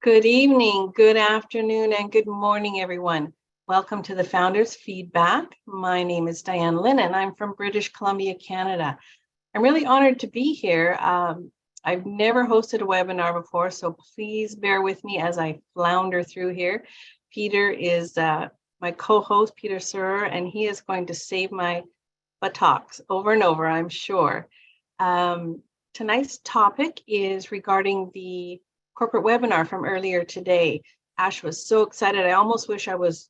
Good evening, good afternoon, and good morning, everyone. Welcome to the Founders Feedback. My name is Diane Lynn, and I'm from British Columbia, Canada. I'm really honored to be here. I've never hosted a webinar before, so please bear with me as I flounder through here. Peter is my co-host, Peter Sir, and he is going to save my buttocks over and over, I'm sure. Tonight's topic is regarding the corporate webinar from earlier today. Ash was so excited. I almost wish I was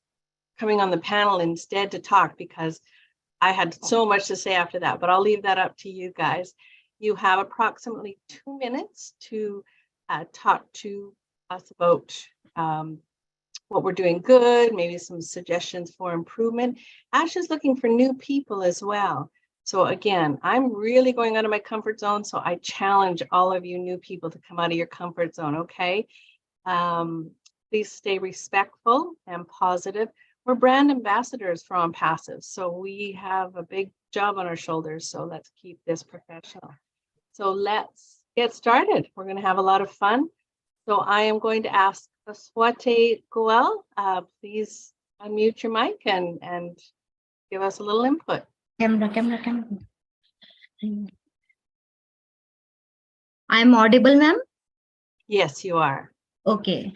coming on the panel instead to talk because I had so much to say after that, but I'll leave that up to you guys. You have approximately 2 minutes to talk to us about what we're doing good, maybe some suggestions for improvement. Ash is looking for new people as well. So again, I'm really going out of my comfort zone, so I challenge all of you new people to come out of your comfort zone, okay? Please stay respectful and positive. We're brand ambassadors for ONPASSIVE, so we have a big job on our shoulders, so let's keep this professional. So let's get started. We're going to have a lot of fun. So I am going to ask Swati Goyal, please unmute your mic and give us a little input. Camera. I'm audible, ma'am? Yes, you are. Okay.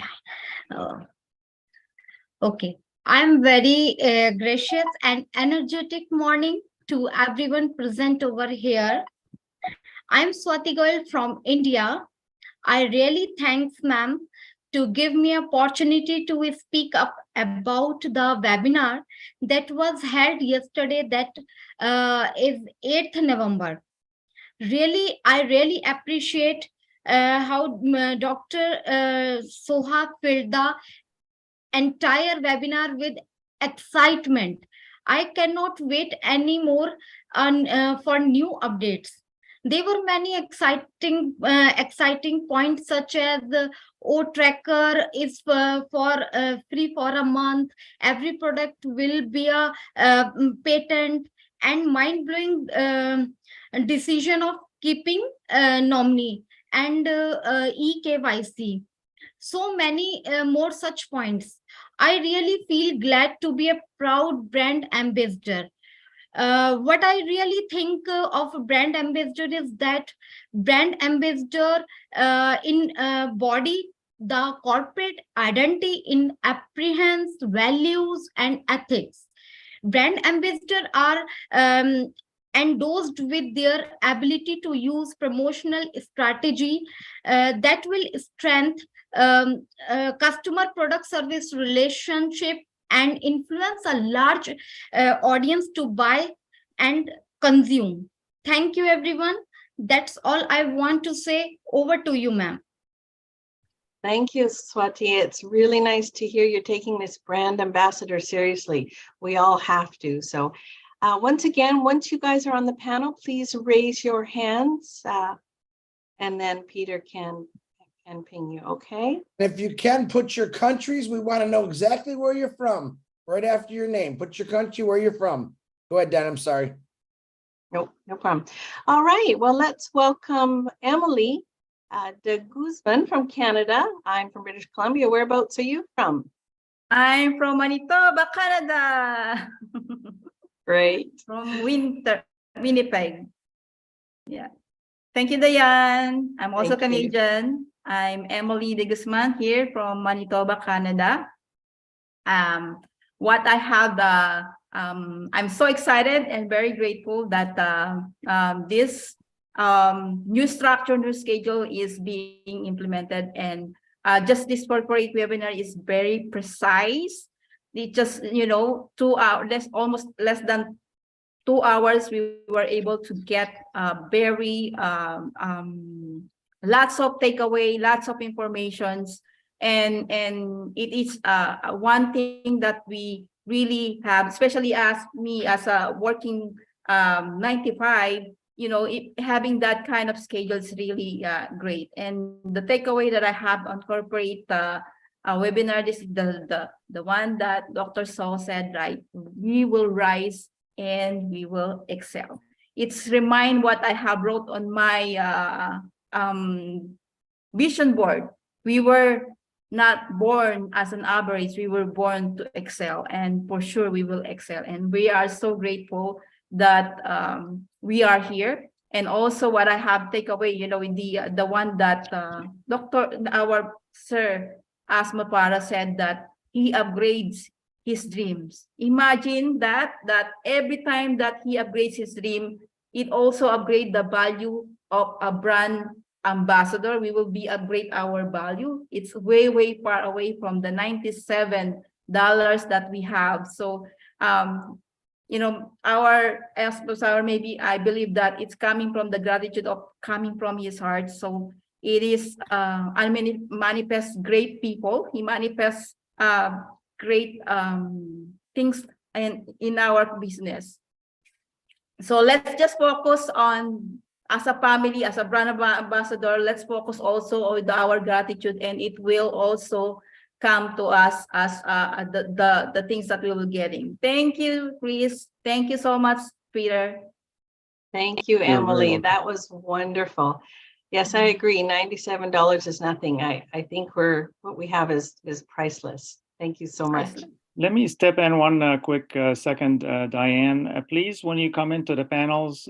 Okay. I'm very gracious and energetic morning to everyone present over here. I'm Swati Goyal from India. I really thanks, ma'am, to give me an opportunity to speak up about the webinar that was held yesterday, that is 8th November. Really, I really appreciate how Dr. Soha filled the entire webinar with excitement. I cannot wait anymore for new updates. There were many exciting points, such as the O tracker is free for a month. Every product will be a patent, and mind-blowing decision of keeping nominee and eKYC. So many more such points. I really feel glad to be a proud brand ambassador. What I really think of a brand ambassador is that brand ambassador in body the corporate identity in apprehends values and ethics. Brand ambassador are endorsed with their ability to use promotional strategy that will strengthen customer product service relationship and influence a large audience to buy and consume. Thank you, everyone. That's all I want to say. Over to you, ma'am. Thank you, Swati. It's really nice to hear you're taking this brand ambassador seriously. We all have to. So once again, once you guys are on the panel, please raise your hands and then Peter can ping you, okay? If you can, put your countries. We want to know exactly where you're from. Right after your name, put your country, where you're from. Go ahead, Dan, I'm sorry. Nope, no problem. All right, well, let's welcome Emily de Guzman from Canada. I'm from British Columbia. Whereabouts are you from? I'm from Manitoba, Canada. Great. From Winnipeg. Yeah. Thank you, Diane. I'm also Canadian. I'm Emily de Guzman here from Manitoba, Canada. What I have, I'm so excited and very grateful that this new structure, new schedule is being implemented, and just this corporate webinar is very precise. It just, 2 hours, almost less than 2 hours, we were able to get very lots of takeaway, lots of informations, and it is one thing that we really have, especially as me as a working 95, having that kind of schedule is really great. And the takeaway that I have on corporate webinar, this is the one that Dr. So said, right? We will rise and we will excel. It's remind what I have wrote on my vision board. We were not born as an average. We were born to excel, and for sure we will excel. And we are so grateful that we are here. And also what I have take away, you know, the one that our Sir Asma Para said, that he upgrades his dreams. Imagine that every time that he upgrades his dream, it also upgrade the value of a brand ambassador. We will be upgrade our value. It's way far away from the $97 that we have. So you know, our maybe I believe that it's coming from the gratitude of coming from his heart. So it is I mean, it manifests great people. He manifests great things in our business. So let's just focus on, as a family, as a brand ambassador, let's focus also on our gratitude, and it will also come to us as the things that we will getting. Thank you, Chris. Thank you so much, Peter. Thank you, Emily. That was wonderful. Yes, I agree. $97 is nothing. I think what we have is priceless. Thank you so much. Let me step in one quick second, Diane. Please, when you come into the panels,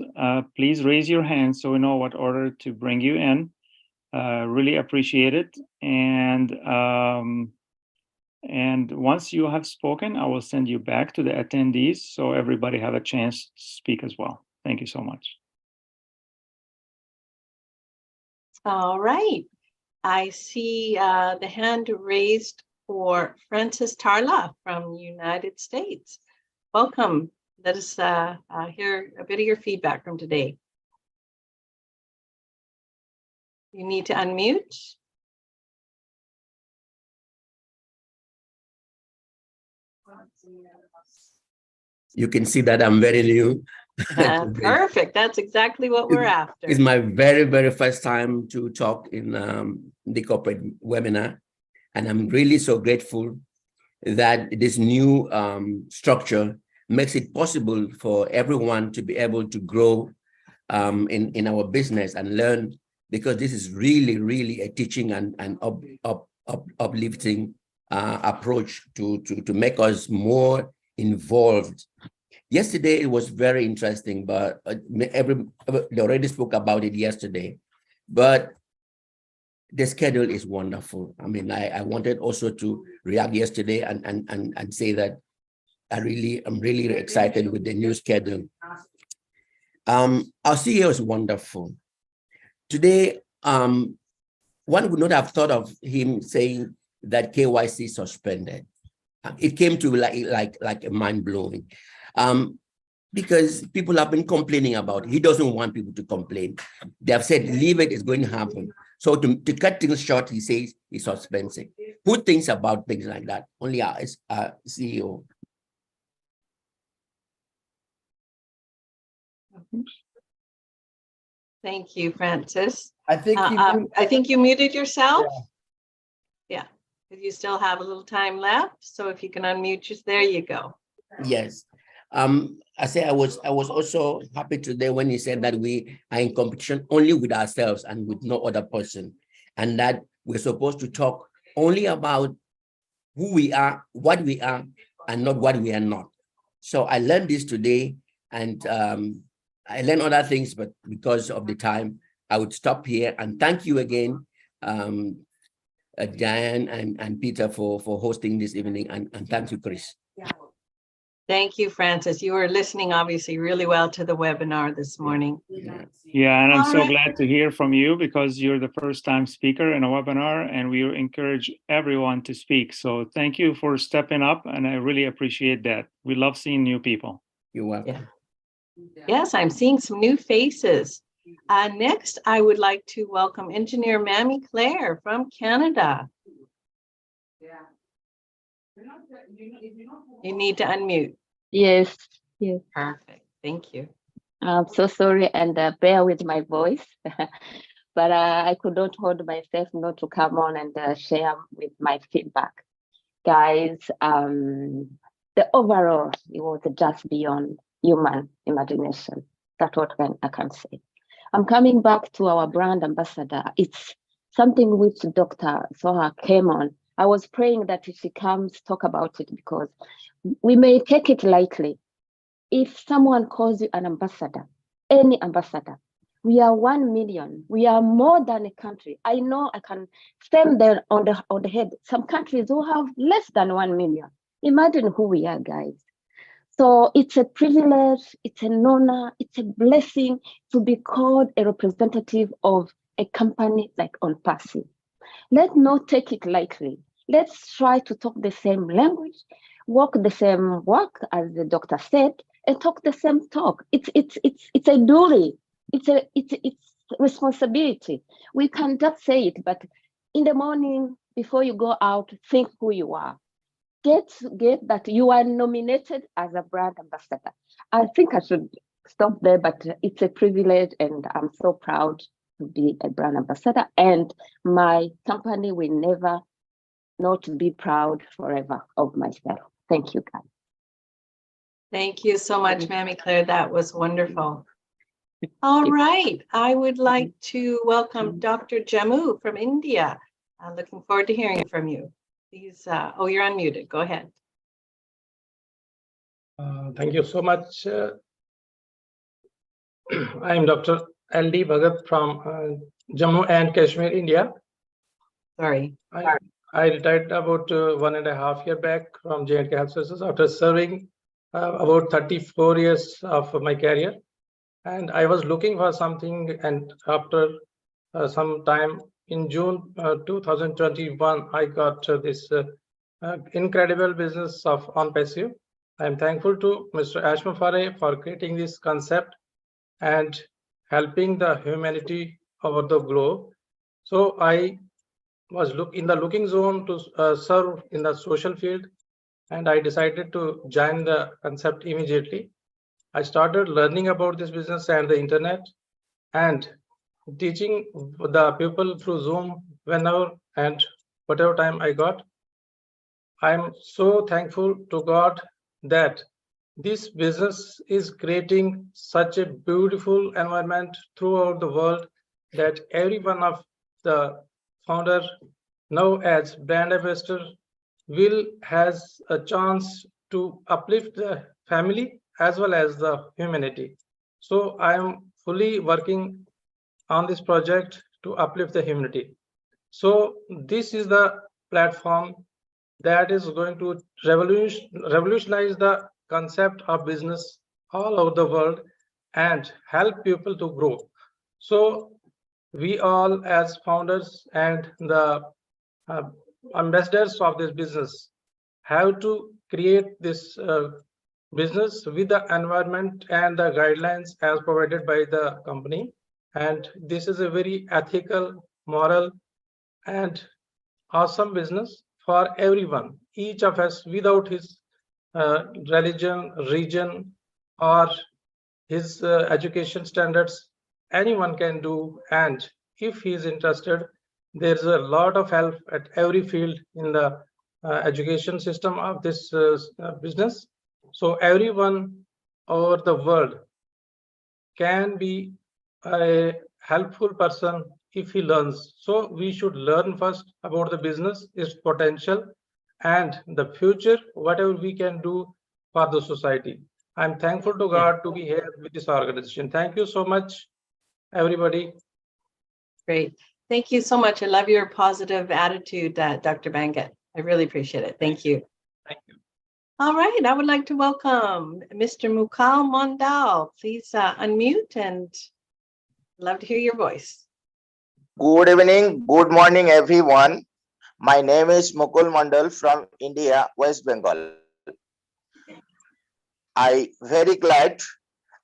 please raise your hand so we know what order to bring you in. Really appreciate it. And once you have spoken, I will send you back to the attendees so everybody have a chance to speak as well. Thank you so much. All right. I see the hand raised for Francis Tarla from the United States. Welcome. Let us hear a bit of your feedback from today. You need to unmute. You can see that I'm very new. Perfect. That's exactly what we're after. It's my very first time to talk in the corporate webinar. And I'm really so grateful that this new structure makes it possible for everyone to be able to grow in our business and learn, because this is really a teaching and uplifting approach to make us more involved. Yesterday, it was very interesting, but they already spoke about it yesterday, but the schedule is wonderful. I mean, I wanted also to react yesterday and say that I'm really excited with the new schedule. Our CEO is wonderful. Today, one would not have thought of him saying that KYC suspended. It came to like a mind blowing, because people have been complaining about it. He doesn't want people to complain. They have said, leave it, it's going to happen. So to cut things short, he says he's suspending. Who thinks about things like that? Only our CEO. Thank you, Francis. I think you muted yourself. Yeah, you still have a little time left. So if you can unmute, there you go. Yes. I say I was also happy today when he said that we are in competition only with ourselves and with no other person, and that we're supposed to talk only about who we are, what we are, and not what we are not. So I learned this today, and I learned other things, but because of the time, I would stop here. And thank you again, Diane and Peter for hosting this evening, and thank you, Chris. Thank you, Francis. You were listening obviously really well to the webinar this morning. Yeah, and I'm so glad to hear from you, because you're the first time speaker in a webinar, and we encourage everyone to speak. So thank you for stepping up, and I really appreciate that. We love seeing new people. You're welcome. Yeah. Yes, I'm seeing some new faces. Next, I would like to welcome engineer Mami Claire from Canada. You need to unmute. Yes. Perfect. Thank you. I'm so sorry, and bear with my voice, but I could not hold myself not to come on and share with my feedback. Guys, the overall, it was just beyond human imagination. That's what I can say. I'm coming back to our brand ambassador. It's something which Dr. Soha came on I was praying that she comes talk about it because we may take it lightly. If someone calls you an ambassador, any ambassador, we are 1 million. We are more than a country. I know I can stand there on the head. Some countries who have less than 1 million. Imagine who we are, guys. So it's a privilege, it's an honor, it's a blessing to be called a representative of a company like ONPASSIVE. Let's not take it lightly. Let's try to talk the same language, walk the same walk, as the doctor said, and talk the same talk. It's a duty. It's responsibility. We can just say it, but in the morning before you go out, think who you are. Get that you are nominated as a brand ambassador. I think I should stop there, but it's a privilege, and I'm so proud to be a brand ambassador. And my company will never not be proud forever of myself. Thank you, guys. Thank you so much, Mami Claire. That was wonderful. All right. I would like to welcome Dr. Jammu from India. I'm looking forward to hearing from you. Please, you're unmuted. Go ahead. Thank you so much. I am Dr. L.D. Bhagat from Jammu and Kashmir, India. Sorry. I retired about 1.5 years back from J&K Health Services after serving about 34 years of my career. And I was looking for something, and after some time in June 2021, I got this incredible business of ONPASSIVE. I'm thankful to Mr. Ashmafare for creating this concept and helping the humanity over the globe. So I was in the looking zone to serve in the social field, and I decided to join the concept immediately. I started learning about this business and the internet and teaching the people through Zoom whenever and whatever time I got. I'm so thankful to God that this business is creating such a beautiful environment throughout the world that every one of the founder now as brand ambassador has a chance to uplift the family as well as the humanity. So I am fully working on this project to uplift the humanity. So this is the platform that is going to revolutionize the concept of business all over the world and help people to grow. So we all as founders and the ambassadors of this business have to create this business with the environment and the guidelines as provided by the company. And this is a very ethical, moral, and awesome business for everyone. Each of us, without his religion, region, or his education standards, anyone can do. And if he is interested, there's a lot of help at every field in the education system of this business. So everyone over the world can be a helpful person if he learns. So we should learn first about the business, its potential, and the future, whatever we can do for the society. I'm thankful to God to be here with this organization. Thank you so much, everybody. Great. Thank you so much. I love your positive attitude, Dr. Bangat. I really appreciate it. Thank you. Thank you. All right. I would like to welcome Mr. Mukul Mondal. Please unmute, and love to hear your voice. Good evening, good morning, everyone. My name is Mukul Mondal from India, West Bengal. I very glad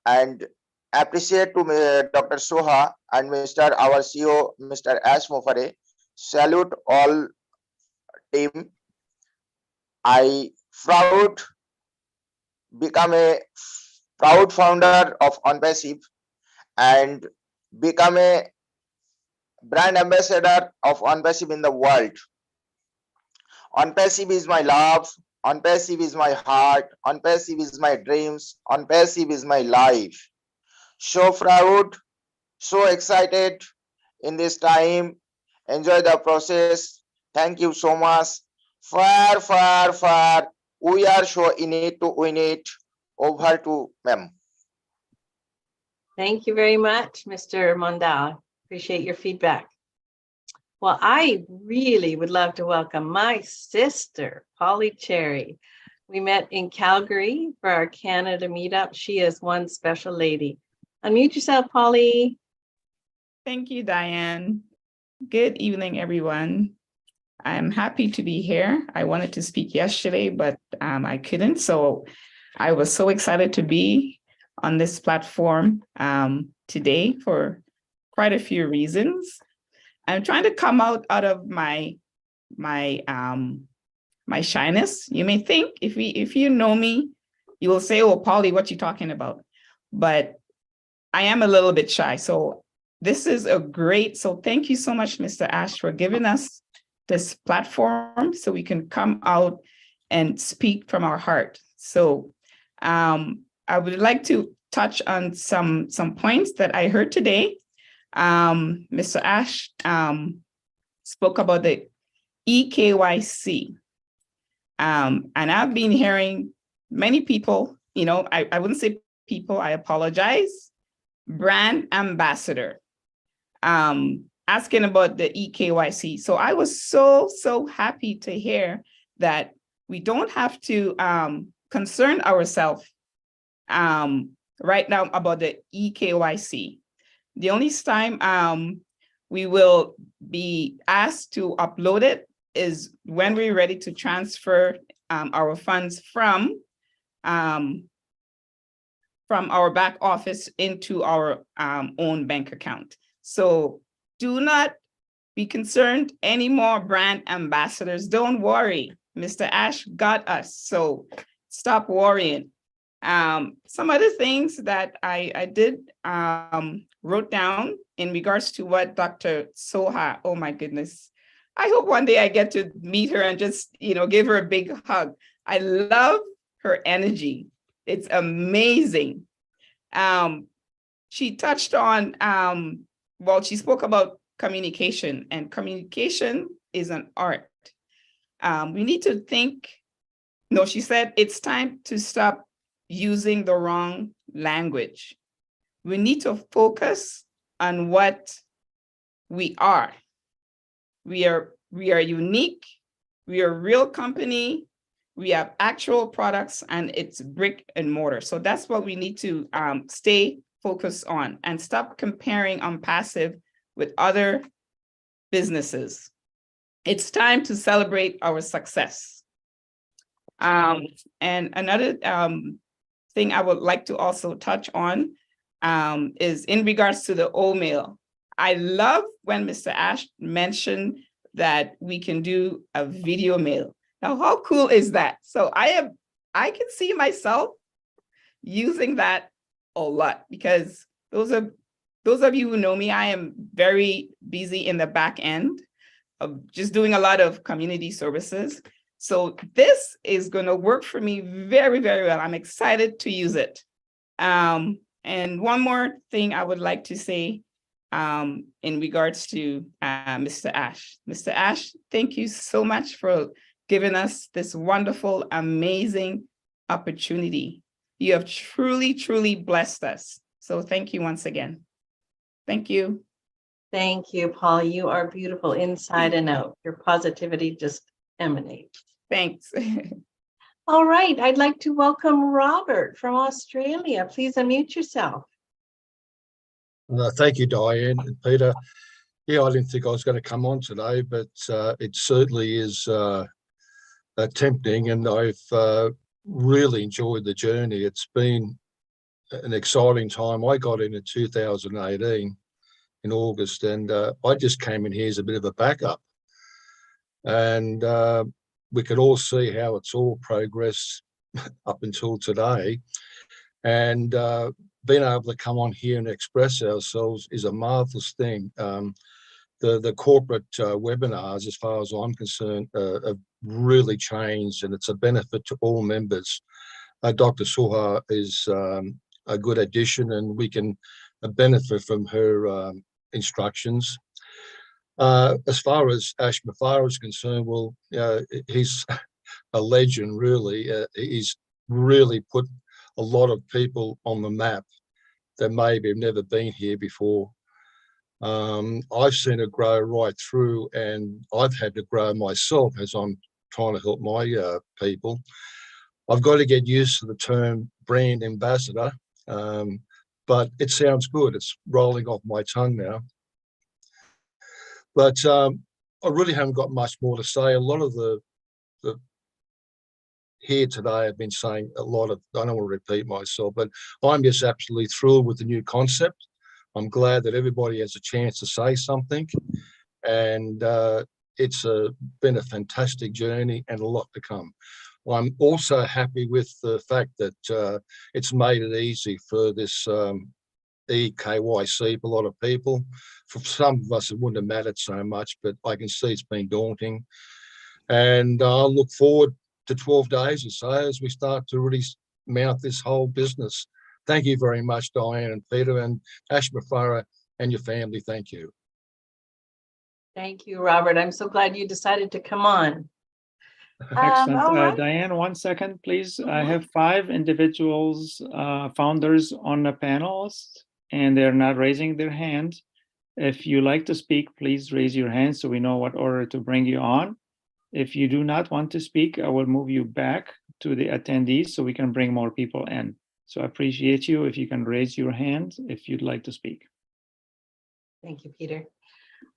and appreciate to Dr. Soha and our CEO, Mr. Ash Mofare. Salute all team. I become a proud founder of ONPASSIVE and become a brand ambassador of ONPASSIVE in the world. ONPASSIVE is my love. ONPASSIVE is my heart. ONPASSIVE is my dreams. ONPASSIVE is my life. So proud, so excited in this time. Enjoy the process. Thank you so much. Far, far, far. We are so in it to win it. Over to ma'am. Thank you very much, Mr. Mondal. Appreciate your feedback. Well, I really would love to welcome my sister, Polly Cherry. We met in Calgary for our Canada meetup. She is one special lady. Unmute yourself, Polly. Thank you, Diane. Good evening, everyone. I'm happy to be here. I wanted to speak yesterday, but I couldn't. So I was so excited to be on this platform today for quite a few reasons. I'm trying to come out of my shyness. You may think if you know me, you will say, "Oh, Polly, what you talking about?" But I am a little bit shy. So this is so thank you so much, Mr. Ash, for giving us this platform so we can come out and speak from our heart. So I would like to touch on some points that I heard today. Mr. Ash spoke about the EKYC. And I've been hearing many people, I wouldn't say people, I apologize, brand ambassador, asking about the EKYC. So I was so happy to hear that we don't have to concern ourselves right now about the EKYC. The only time we will be asked to upload it is when we're ready to transfer our funds from our back office into our own bank account. So do not be concerned anymore, brand ambassadors. Don't worry, Mr. Ash got us. So stop worrying. Some other things that I did wrote down in regards to what Dr. Soha, oh my goodness. I hope one day I get to meet her and just, give her a big hug. I love her energy. It's amazing. She touched on, she spoke about communication, and communication is an art. We need to think, she said it's time to stop using the wrong language. We need to focus on what we are. We are unique. We are a real company. We have actual products, and it's brick and mortar. So that's what we need to stay focused on and stop comparing ONPASSIVE with other businesses. It's time to celebrate our success. And another thing I would like to also touch on is in regards to the O-mail. I love when Mr. Ash mentioned that we can do a video mail. Now, how cool is that? So I can see myself using that a lot, because those of you who know me, I am very busy in the back end of just doing a lot of community services. So this is going to work for me very, very well. I'm excited to use it. And one more thing I would like to say in regards to Mr. Ash. Mr. Ash, thank you so much for giving us this wonderful, amazing opportunity. You have truly, truly blessed us. So thank you once again. Thank you. Thank you, Paul. You are beautiful inside and out. Your positivity just emanates. Thanks. All right, I'd like to welcome Robert from Australia. Please unmute yourself. Thank you, Diane and Peter. Yeah, I didn't think I was going to come on today, but it certainly is tempting, and I've really enjoyed the journey. It's been an exciting time. I got in 2018 in August, and I just came in here as a bit of a backup. And we could all see how it's all progressed up until today. And being able to come on here and express ourselves is a marvelous thing. The corporate webinars, as far as I'm concerned, have really changed, and it's a benefit to all members. Dr. Soha is a good addition, and we can benefit from her instructions. As far as Ash Mafara is concerned, well, he's a legend, really. He's really put a lot of people on the map that maybe have never been here before. I've seen it grow right through, and I've had to grow myself as I'm trying to help my people. I've got to get used to the term brand ambassador, but it sounds good. It's rolling off my tongue now. But I really haven't got much more to say. A lot of the here today have been saying a lot of, I don't want to repeat myself, but I'm just absolutely thrilled with the new concept. I'm glad that everybody has a chance to say something, and it's been a fantastic journey and a lot to come. I'm also happy with the fact that it's made it easy for this EKYC for a lot of people. For some of us, it wouldn't have mattered so much, but I can see it's been daunting. And I'll look forward to 12 days or so as we start to really mount this whole business. Thank you very much, Diane and Peter and Ash Mafara and your family. Thank you. Thank you, Robert. I'm so glad you decided to come on. Excellent. All right. Diane, 1 second, please. I have 5 individuals, founders on the panels, and they're not raising their hand. If you like to speak, please raise your hand so we know what order to bring you on. If you do not want to speak, I will move you back to the attendees so we can bring more people in. So I appreciate you if you can raise your hand if you'd like to speak. Thank you, Peter.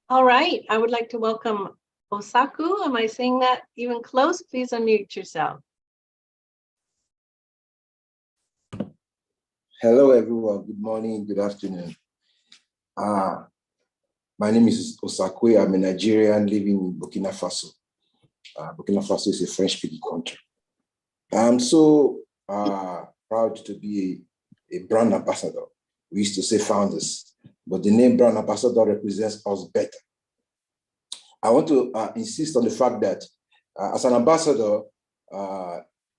All right, I would like to welcome Osakui. Am I saying that even close? Please unmute yourself. Hello, everyone. Good morning, good afternoon. My name is Osakui. I'm a Nigerian living in Burkina Faso. Burkina Faso is a French-speaking country. I'm so proud to be a brand ambassador. We used to say founders, but the name brand ambassador represents us better. I want to insist on the fact that as an ambassador,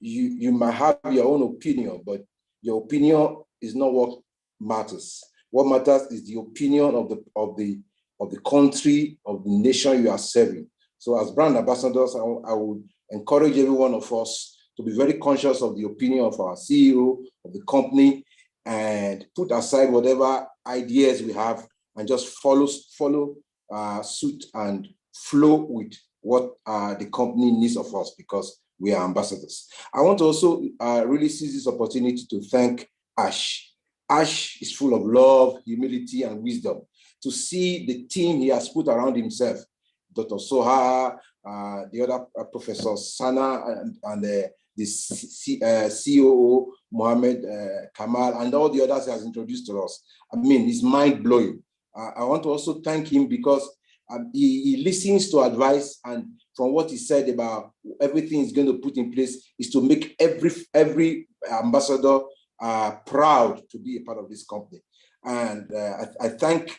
you might have your own opinion, but your opinion is not what matters. What matters is the opinion of the country, of the nation you are serving. So as brand ambassadors, I would encourage every one of us to be very conscious of the opinion of our CEO, of the company, and put aside whatever ideas we have and just follow suit and flow with what the company needs of us, because we are ambassadors. I want to also really seize this opportunity to thank Ash. Ash is full of love, humility, and wisdom. To see the team he has put around himself, Dr. Soha, the other Professor Sana, and the COO, Mohammed Kamal, and all the others he has introduced to us. I mean, it's mind-blowing. I want to also thank him because he listens to advice, and from what he said about everything he's going to put in place is to make every ambassador proud to be a part of this company. And I thank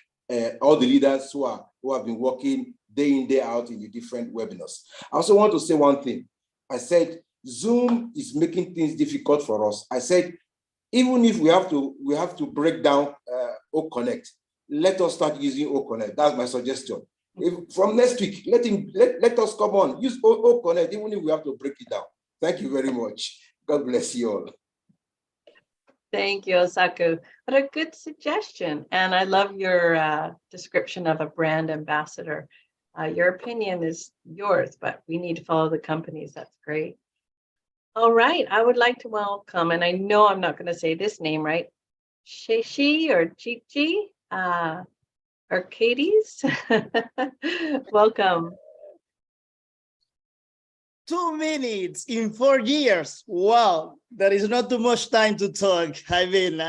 all the leaders who have been working day in, day out in the different webinars. I also want to say one thing. I said, Zoom is making things difficult for us. I said, even if we have to break down OConnect, let us start using OConnect. That's my suggestion. From next week, let us come on, use OConnect, even if we have to break it down. Thank you very much. God bless you all. Thank you, Osakui. What a good suggestion. And I love your description of a brand ambassador. Your opinion is yours, but we need to follow the companies. That's great. All right, I would like to welcome, and I know I'm not going to say this name right, Shishi or Chichi, or Katie's. Welcome. 2 minutes in 4 years. Wow, there is not too much time to talk. I mean,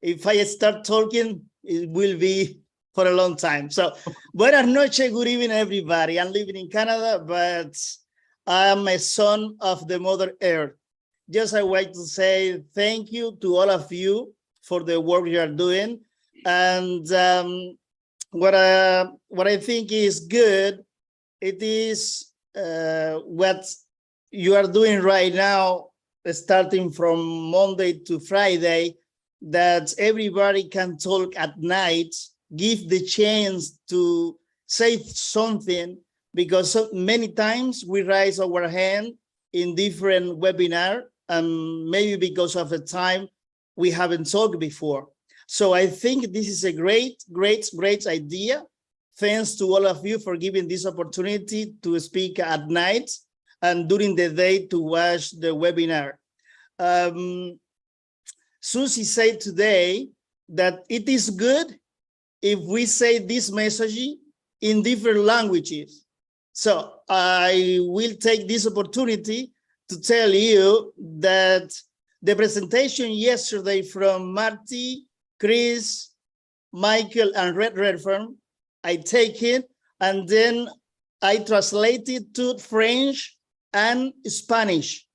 if I start talking, it will be for a long time. So, buenas noches, good evening, everybody. I'm living in Canada, but I'm a son of the Mother Earth. Just I want to say thank you to all of you for the work you are doing. And what I think is good, it is what you are doing right now, starting from Monday to Friday, that everybody can talk at night, give the chance to say something, because many times we raise our hand in different webinar, and maybe because of the time we haven't talked before. So I think this is a great idea. Thanks to all of you for giving this opportunity to speak at night and during the day to watch the webinar. Susie said today that it is good if we say this message in different languages. So I will take this opportunity to tell you that the presentation yesterday from Marty, Chris, Michael, and Redfern, I take it and then I translate it to French and Spanish.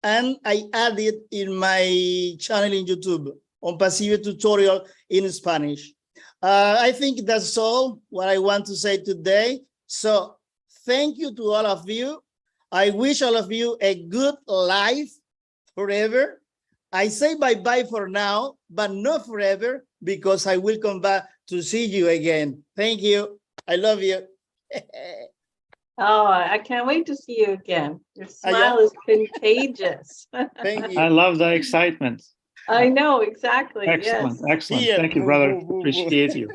And I add it in my channel in YouTube, ONPASSIVE tutorial in Spanish. I think that's all what I want to say today. So thank you to all of you. I wish all of you a good life forever. I say bye-bye for now, but not forever, because I will come back to see you again. Thank you. I love you. Oh, I can't wait to see you again. Your smile is contagious. Thank you. I love the excitement. I know, exactly. Excellent, Yes. excellent. Yeah. Thank you, brother. Appreciate you.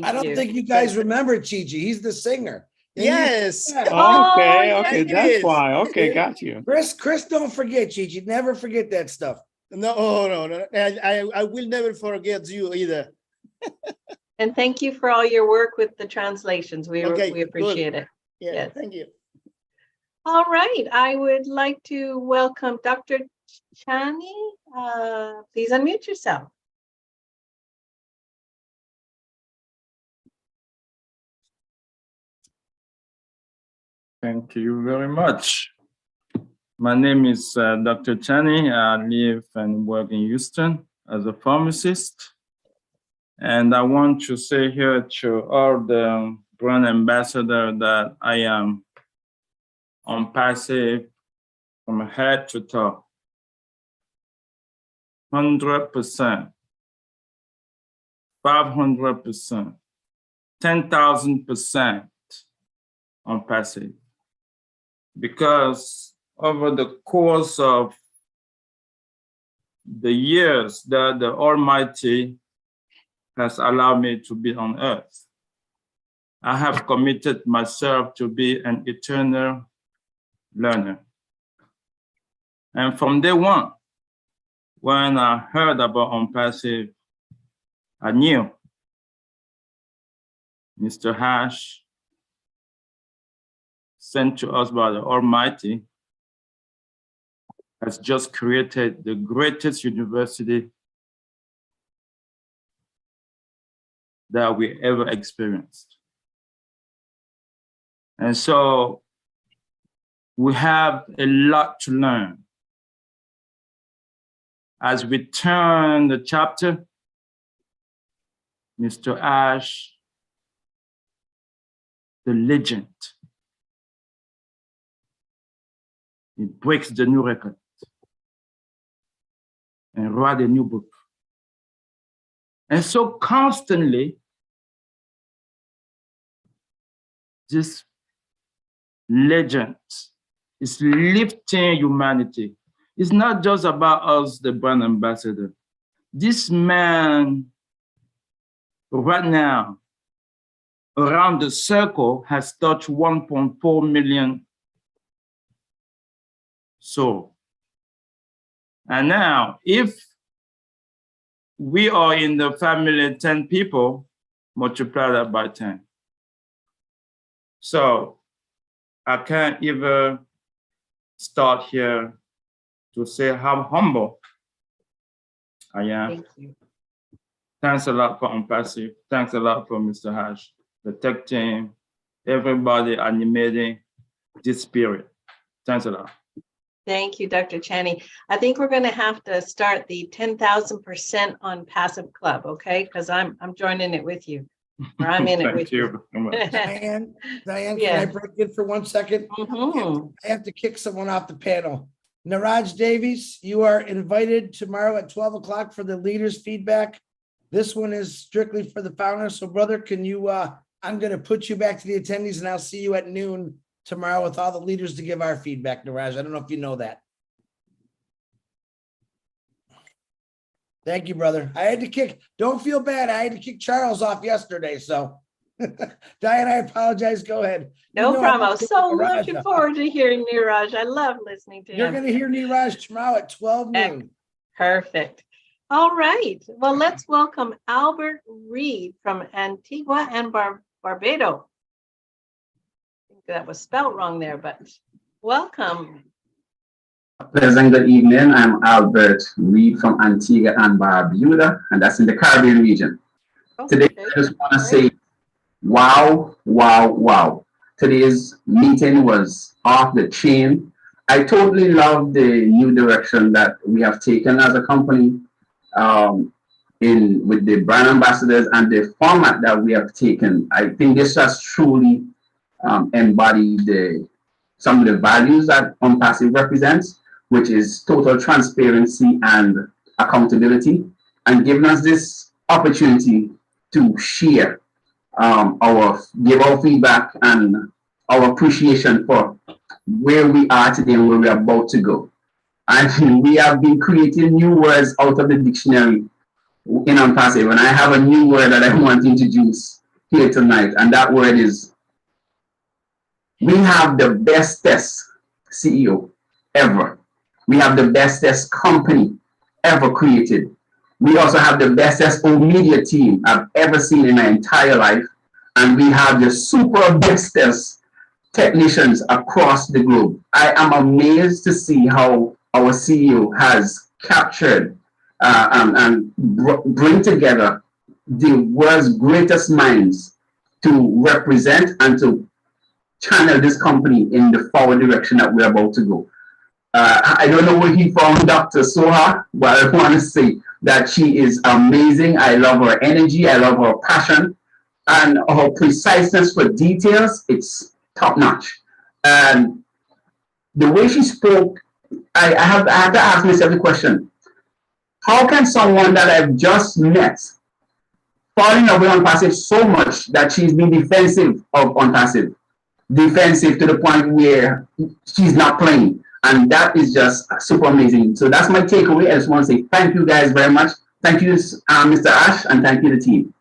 I don't think you guys remember Chi-Chi. He's the singer. And Yes. Yeah. Okay, Oh, okay, yes. that's why. Okay, got you. Chris, don't forget Chi-Chi. Never forget that stuff. No. I will never forget you either. And thank you for all your work with the translations. We Okay, appreciate it. Yeah, Yes. thank you. All right, I would like to welcome Dr. Chani. Please unmute yourself. Thank you very much. My name is Dr. Chani. I live and work in Houston as a pharmacist. And I want to say here to all the brand ambassador that I am ONPASSIVE from head to toe. 100%, 500%, 10,000% ONPASSIVE. Because over the course of the years that the Almighty has allowed me to be on earth, I have committed myself to be an eternal learner. And from day one, when I heard about ONPASSIVE, I knew Mr. Hash, sent to us by the Almighty, has just created the greatest university that we ever experienced. And so we have a lot to learn. As we turn the chapter, Mr. Ash, the legend, he breaks the new record and write a new book. And so constantly, this legend is lifting humanity. It's not just about us, the brand ambassador. This man right now, around the circle, has touched 1.4 million souls. And now, if we are in the family 10 people, multiply that by 10. So I can't even start here to say how humble I am. Thank you. Thanks a lot for ONPASSIVE. Thanks a lot for Mr. Hash, the tech team, everybody animating this spirit. Thanks a lot. Thank you, Dr. Chani. I think we're going to have to start the 10,000% ONPASSIVE club, okay? Because I'm joining it with you. Or I'm in it with you. Diane, Yeah. can I break in for 1 second? Mhm. I have to kick someone off the panel. Ningaraj Davies, you are invited tomorrow at 12 o'clock for the leaders feedback. This one is strictly for the founders. So brother, can you I'm going to put you back to the attendees, and I'll see you at noon tomorrow with all the leaders to give our feedback, Niraj. I don't know if you know that. Thank you, brother. I had to kick, don't feel bad. I had to kick Charles off yesterday. So Diane, I apologize. Go ahead. No problem. I I'm was so Niraj looking off. forward to hearing Niraj. I love listening to You're him. going to hear Niraj tomorrow at 12 noon. Perfect. All right. Well, let's welcome Albert Reed from Antigua and Barbados. I think that was spelled wrong there, but welcome. Pleasant good evening. I'm Albert Reed from Antigua and Barbuda, and that's in the Caribbean region. Today, I just want to say, wow, wow, wow. Today's meeting was off the chain. I totally love the new direction that we have taken as a company with the brand ambassadors and the format that we have taken. I think this has truly embodied some of the values that ONPASSIVE represents, which is total transparency and accountability, and giving us this opportunity to share give our feedback and our appreciation for where we are today and where we are about to go. And we have been creating new words out of the dictionary in ONPASSIVE, and I have a new word that I want to introduce here tonight, and that word is, we have the bestest CEO ever. We have the bestest company ever created. We also have the bestest media team I've ever seen in my entire life. And we have the super bestest technicians across the globe. I am amazed to see how our CEO has captured and bring together the world's greatest minds to represent and to channel this company in the forward direction that we're about to go. I don't know where he found Dr. Soha, but I want to say that she is amazing. I love her energy. I love her passion. And her preciseness for details, it's top notch. And the way she spoke, I have to ask myself the question, how can someone that I've just met fall in love with ONPASSIVE so much that she's been defensive of ONPASSIVE? Defensive to the point where she's not playing. And that is just super amazing. So that's my takeaway. I just want to say thank you guys very much. Thank you, Mr. Ash, and thank you, the team.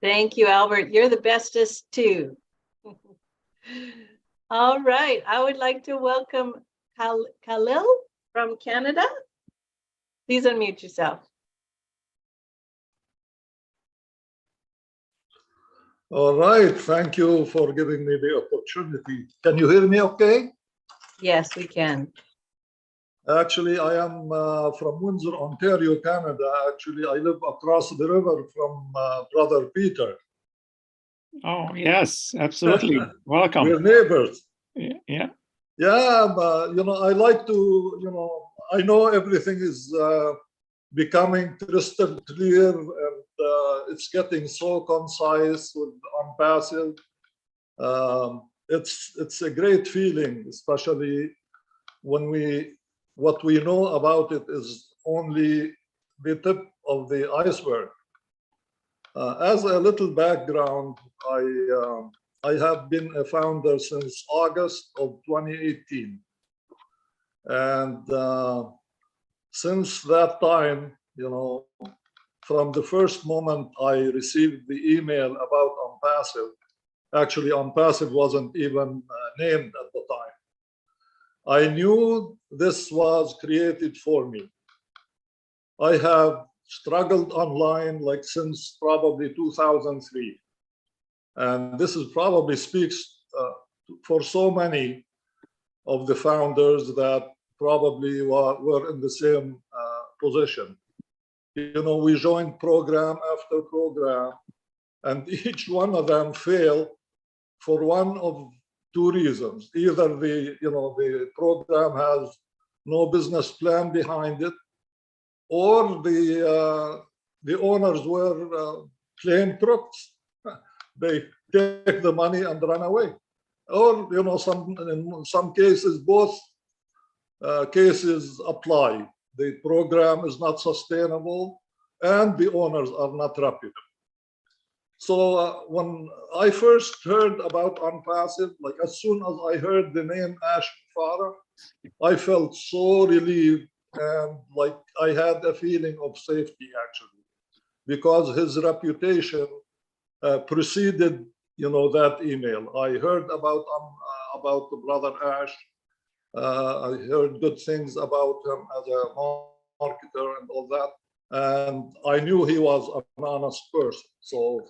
Thank you, Albert. You're the bestest too. All right. I would like to welcome Khalil from Canada. Please unmute yourself. All right. Thank you for giving me the opportunity. Can you hear me okay? Yes, we can. Actually, I am from Windsor, Ontario, Canada. Actually, I live across the river from Brother Peter. Oh, yes, absolutely. Welcome. We're neighbors. Yeah. Yeah, but, I like to, I know everything is becoming crystal clear, and it's getting so concise with ONPASSIVE. It's a great feeling, especially when what we know about it is only the tip of the iceberg. As a little background, I have been a founder since August of 2018. And since that time, from the first moment I received the email about ONPASSIVE, actually ONPASSIVE wasn't even named at the time, I knew this was created for me. I have struggled online like since probably 2003. And this is probably speaks for so many of the founders that probably were in the same position. We joined program after program, and each one of them failed for one of two reasons. Either the program has no business plan behind it, or the owners were plain crooks. They take the money and run away. Or in some cases, both cases apply. The program is not sustainable, and the owners are not reputable. So when I first heard about ONPASSIVE, like as soon as I heard the name Ash Farah, I felt so relieved and like I had a feeling of safety actually, because his reputation preceded, that email. I heard about the brother Ash. I heard good things about him as a marketer and all that. And I knew he was an honest person. So,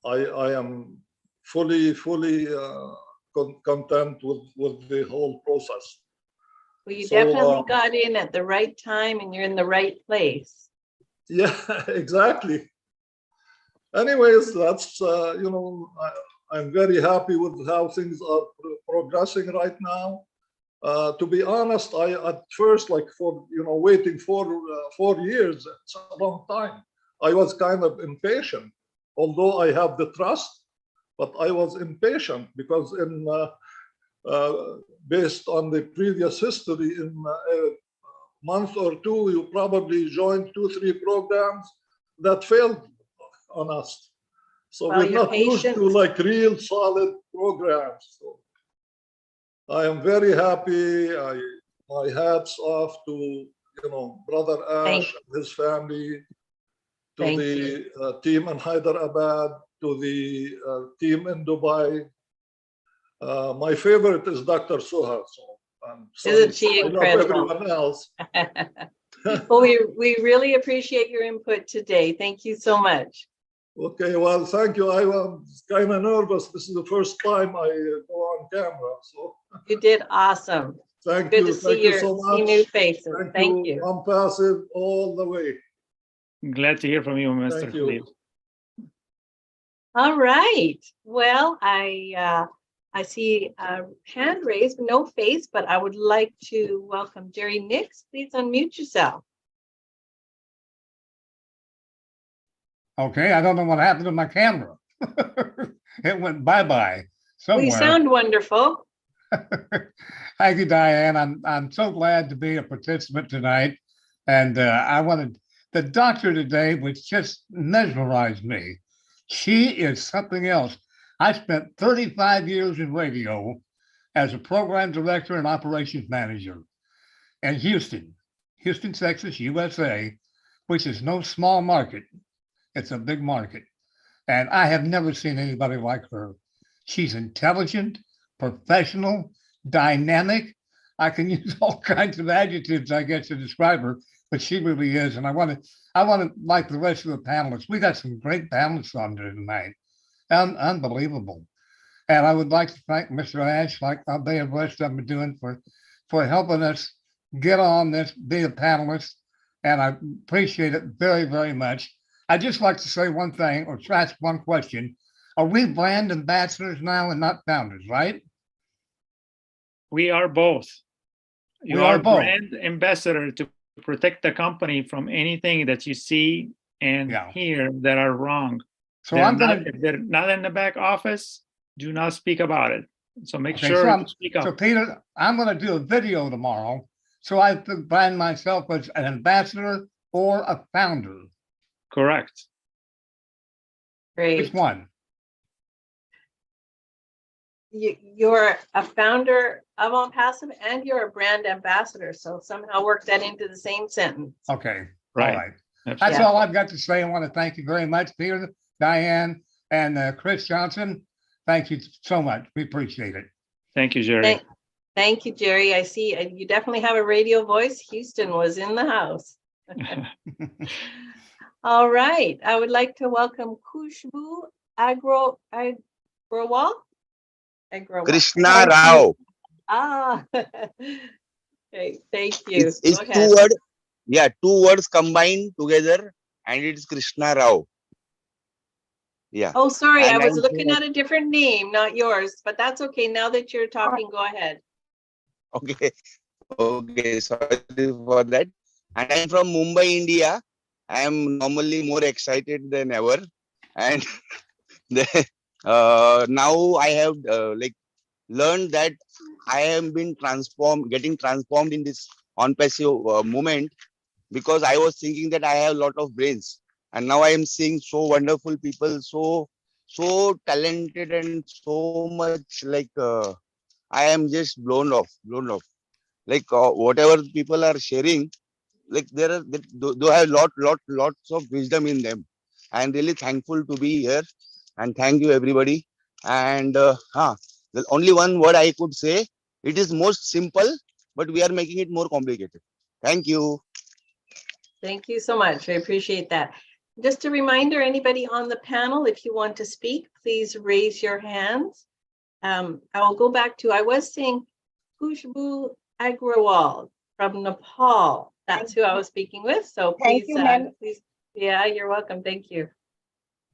I am fully content with the whole process. Well, you definitely got in at the right time and you're in the right place. Yeah, exactly. Anyways, that's, I'm very happy with how things are progressing right now. To be honest, I at first, like waiting for 4 years, it's a long time. I was kind of impatient, although I have the trust, but I was impatient because based on the previous history, in a month or two, you probably joined 2-3 programs that failed on us. So we're not used to like real solid programs. So I am very happy. My hats off to Brother Ash and his family, to the team in Hyderabad, to the team in Dubai. My favorite is Dr. Suha. So isn't she incredible? I love everyone else. Well, we really appreciate your input today. Thank you so much. Okay, well, thank you. I was kind of nervous. This is the first time I go on camera. So you did awesome. Thank Good you. to see so much. See new faces. Thank you. ONPASSIVE all the way. Glad to hear from you, Mr. Khalil. All right. Well, I see a hand raised, no face, but I would like to welcome Jerry Nix. Please unmute yourself. Okay, I don't know what happened to my camera. It went bye-bye somewhere. We sound wonderful. Thank you, Diane. I'm so glad to be a participant tonight. And I wanted the doctor today, which just mesmerized me. She is something else. I spent 35 years in radio as a program director and operations manager in Houston, Texas, USA, which is no small market. It's a big market. And I have never seen anybody like her. She's intelligent, professional, dynamic. I can use all kinds of adjectives, I guess, to describe her, but she really is. And I want to, like the rest of the panelists, we got some great panelists on there tonight. Unbelievable. And I would like to thank Mr. Ash, like they have rest of them doing, for helping us get on this, be a panelist. And I appreciate it very, very much. I'd just like to say one thing or ask one question. Are we brand ambassadors now and not founders, right? We are both. You are both. Brand ambassador to protect the company from anything that you see and hear that are wrong. So if they're not in the back office, do not speak about it. So make sure to speak up. So Peter, I'm going to do a video tomorrow. So I brand myself as an ambassador or a founder. Correct. Great. Which one? You're a founder of ONPASSIVE and you're a brand ambassador. So somehow work that into the same sentence. Okay. Right. All right. That's all I've got to say. I want to thank you very much, Peter, Diane, and Chris Johnson. Thank you so much. We appreciate it. Thank you, Jerry. Thank you, Jerry. I see you definitely have a radio voice. Houston was in the house. All right. I would like to welcome Kushboo Agrawal. Krishna Rao. Okay, thank you. It's 2 words. Yeah, 2 words combined together, and it's Krishna Rao. Yeah. Oh, sorry, I was looking at a different name, not yours, but that's okay. Now that you're talking, go ahead. Okay. Okay, sorry for that. And I'm from Mumbai, India. I am normally more excited than ever. And now I have learned that I have been getting transformed in this ONPASSIVE movement, because I was thinking that I have a lot of brains And now I am seeing so wonderful people, so talented and so much like I am just blown off. Like whatever people are sharing, like they have lots of wisdom in them. I am really thankful to be here, and thank you everybody. And the only one word I could say, it is most simple, but we are making it more complicated. Thank you. Thank you so much. I appreciate that. Just a reminder, anybody on the panel, if you want to speak, please raise your hands. I'll go back to, I was saying Kushboo Agrawal from Nepal. That's who I was speaking with. So please, Thank you, ma'am. please, yeah, you're welcome. Thank you.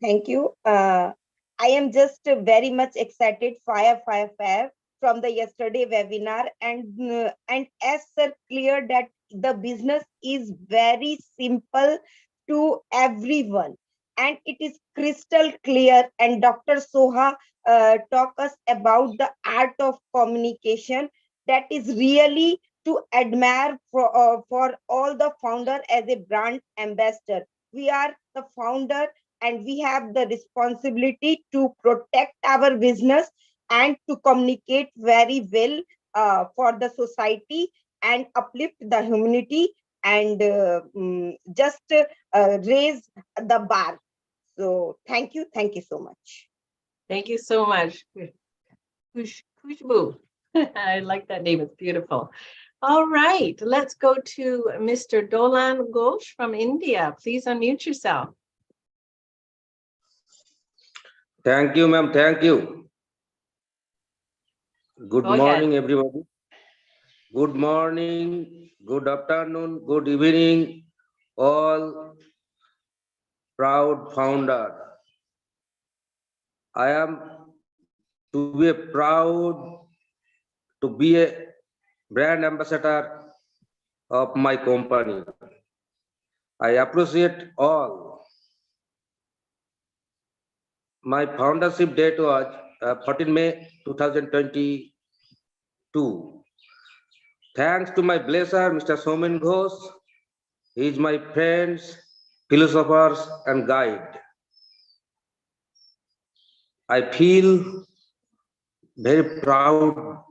Thank you. I am just very much excited, fire from the yesterday webinar, and as sir clear that the business is very simple to everyone, and it is crystal clear. And Dr. Soha talk us about the art of communication that is really to admire for all the founder as a brand ambassador. We are the founder and we have the responsibility to protect our business and to communicate very well for the society and uplift the humanity and just raise the bar. So thank you so much. Thank you so much. Kushboo. I like that name, it's beautiful. All right, let's go to Mr. Dolan Golf from India. Please unmute yourself. Thank you, ma'am. Thank you. Good morning, everybody. Good morning, good afternoon, good evening, all proud founder. I am to be proud to be a brand ambassador of my company. I appreciate all. My foundership date was 14 May 2022. Thanks to my blesser, Mr. Somen Ghosh. He is my friend, philosopher, and guide. I feel very proud.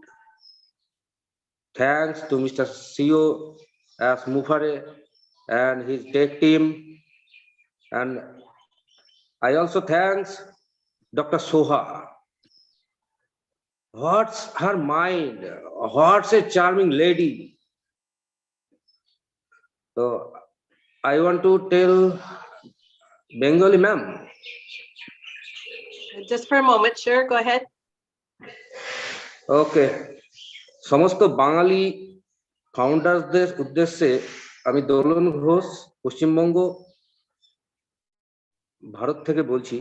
Thanks to Mr. CEO as Mufare and his tech team. And I also thanks Dr. Soha. What's her mind? What's a charming lady? So I want to tell Bengali ma'am. Just for a moment, sure, go ahead. Okay. সমস্ত বাঙালি ফাউন্ডারদের উদ্দেশ্যে আমি দোলন ঘোষ পশ্চিমবঙ্গ ভারত থেকে বলছি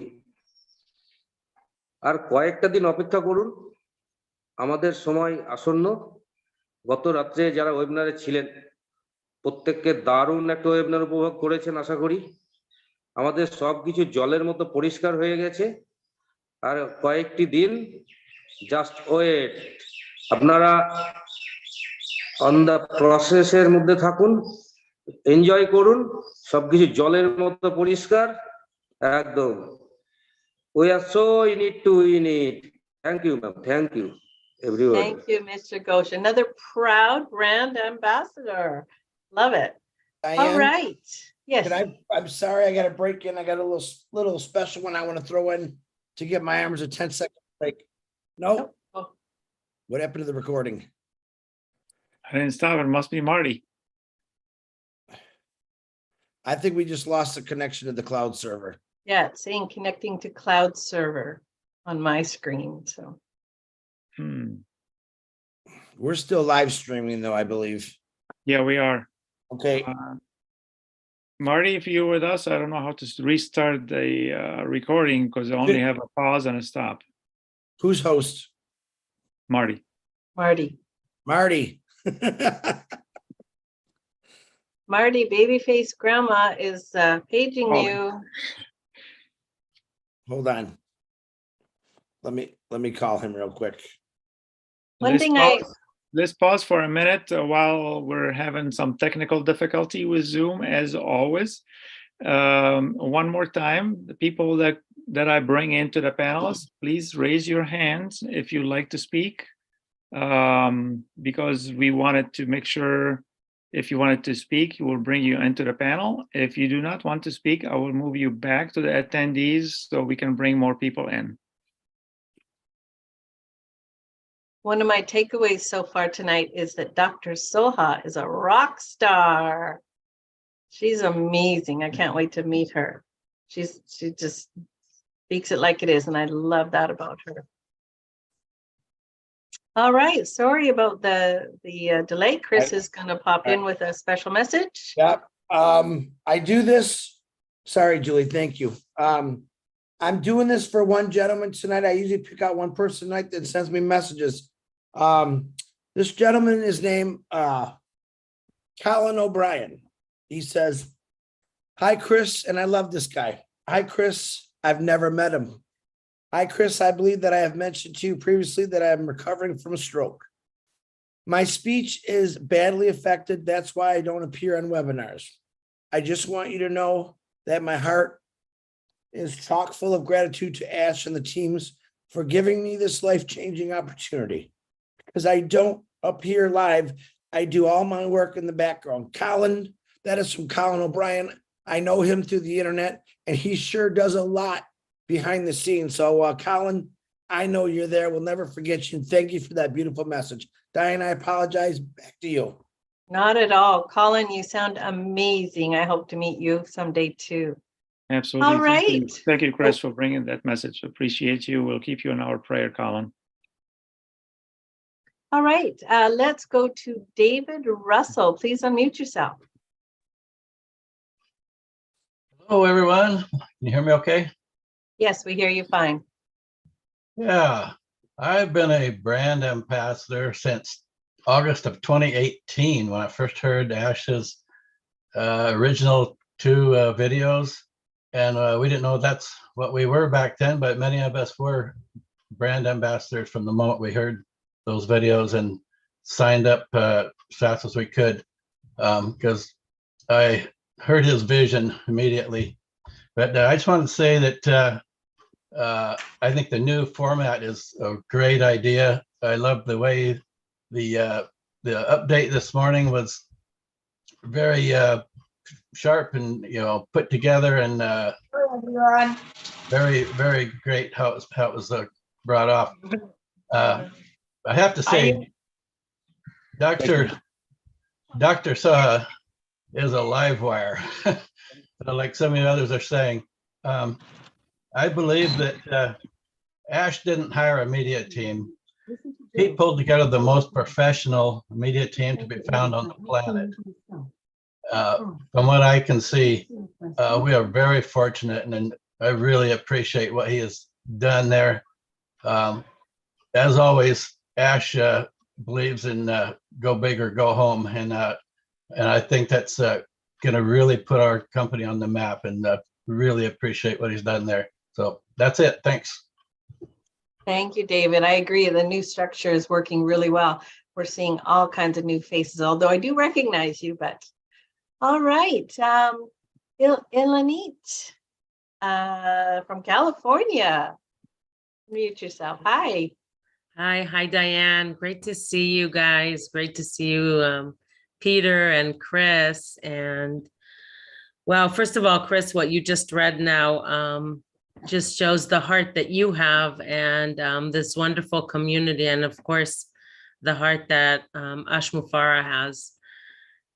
আর কয়েকটা দিন অপেক্ষা করুন আমাদের সময় আসন্ন গত রাত্রে যারা ওয়েবিনারে ছিলেন প্রত্যেককে দারুণ একটা ওয়েবিনার উপভোগ করেছেন আশা করি আমাদের সবকিছু জলের মতো পরিষ্কার হয়ে গেছে আর কয়েকটি দিন জাস্ট ওয়েট আপনারা অন দা প্রসেসের মধ্যে থাকুন এনজয় করুন সবকিছু জলের মতো পরিষ্কার একদম we are so in it to win it. Thank you ma'am, thank you everyone. Thank you, Mr. Ghosh, another proud brand ambassador. Love it. Diane, all right, yes, I'm sorry, I got to break in. I got a little special one I want to throw in to give my arms a 10-second break. No. Oh. What happened to the recording? I didn't stop. It must be Marty. I think we just lost the connection to the cloud server. Yeah, it's saying connecting to cloud server on my screen. So we're still live streaming though, I believe. Yeah, we are. Okay. Marty, if you're with us, I don't know how to restart the recording because I only have a pause and a stop. Who's host? Marty. Marty, babyface grandma is paging you. Hold on. Let me call him real quick. Let's pause for a minute while we're having some technical difficulty with Zoom, as always. one more time, the people that I bring into the panels, please raise your hands if you'd like to speak, because we wanted to make sure if you wanted to speak, we will bring you into the panel. If you do not want to speak, I will move you back to the attendees so we can bring more people in. One of my takeaways so far tonight is that Dr. Soha is a rock star. She's amazing. I can't wait to meet her. She just speaks it like it is, and I love that about her. All right, sorry about the delay. Chris is going to pop in with a special message. Yep. I do this. Sorry, Julie. Thank you. I'm doing this for one gentleman tonight. I usually pick out one person tonight that sends me messages. This gentleman is named Colin O'Brien. He says, "Hi, Chris," and I love this guy. "Hi, Chris. I've never met him. Hi, Chris. I believe that I have mentioned to you previously that I am recovering from a stroke. My speech is badly affected. That's why I don't appear on webinars. I just want you to know that my heart is chock full of gratitude to Ash and the teams for giving me this life-changing opportunity. Because I don't appear live, I do all my work in the background." Colin, that is from Colin O'Brien. I know him through the internet, and he sure does a lot behind the scenes. So, Colin, I know you're there. We'll never forget you. Thank you for that beautiful message. Diane, I apologize. Back to you. Not at all. Colin, you sound amazing. I hope to meet you someday too. Absolutely. All right. Thank you, Chris, for bringing that message. Appreciate you. We'll keep you in our prayer, Colin. All right. Let's go to David Russell. Please unmute yourself. Hello, everyone. Can you hear me okay? Yes, we hear you fine. Yeah, I've been a brand ambassador since August of 2018 when I first heard Ash's original two videos. And we didn't know that's what we were back then, but many of us were brand ambassadors from the moment we heard those videos and signed up as fast as we could, because I heard his vision immediately. But I just wanted to say that I think the new format is a great idea. I love the way the update this morning was very sharp and put together, and very, very great how it was brought off. I have to say, Dr. Saha is a live wire, like some of the others are saying. I believe that Ash didn't hire a media team. He pulled together the most professional media team to be found on the planet. From what I can see, we are very fortunate, and I really appreciate what he has done there. As always, Ash believes in go big or go home, and I think that's going to really put our company on the map, and really appreciate what he's done there. So that's it. Thanks. Thank you, David. I agree. The new structure is working really well. We're seeing all kinds of new faces, although I do recognize you, but all right. Ilanit from California. Mute yourself. Hi. Hi, Diane. Great to see you guys. Great to see you, Peter and Chris. And well, first of all, Chris, what you just read now just shows the heart that you have, and this wonderful community, and of course, the heart that Ash Mufareh has.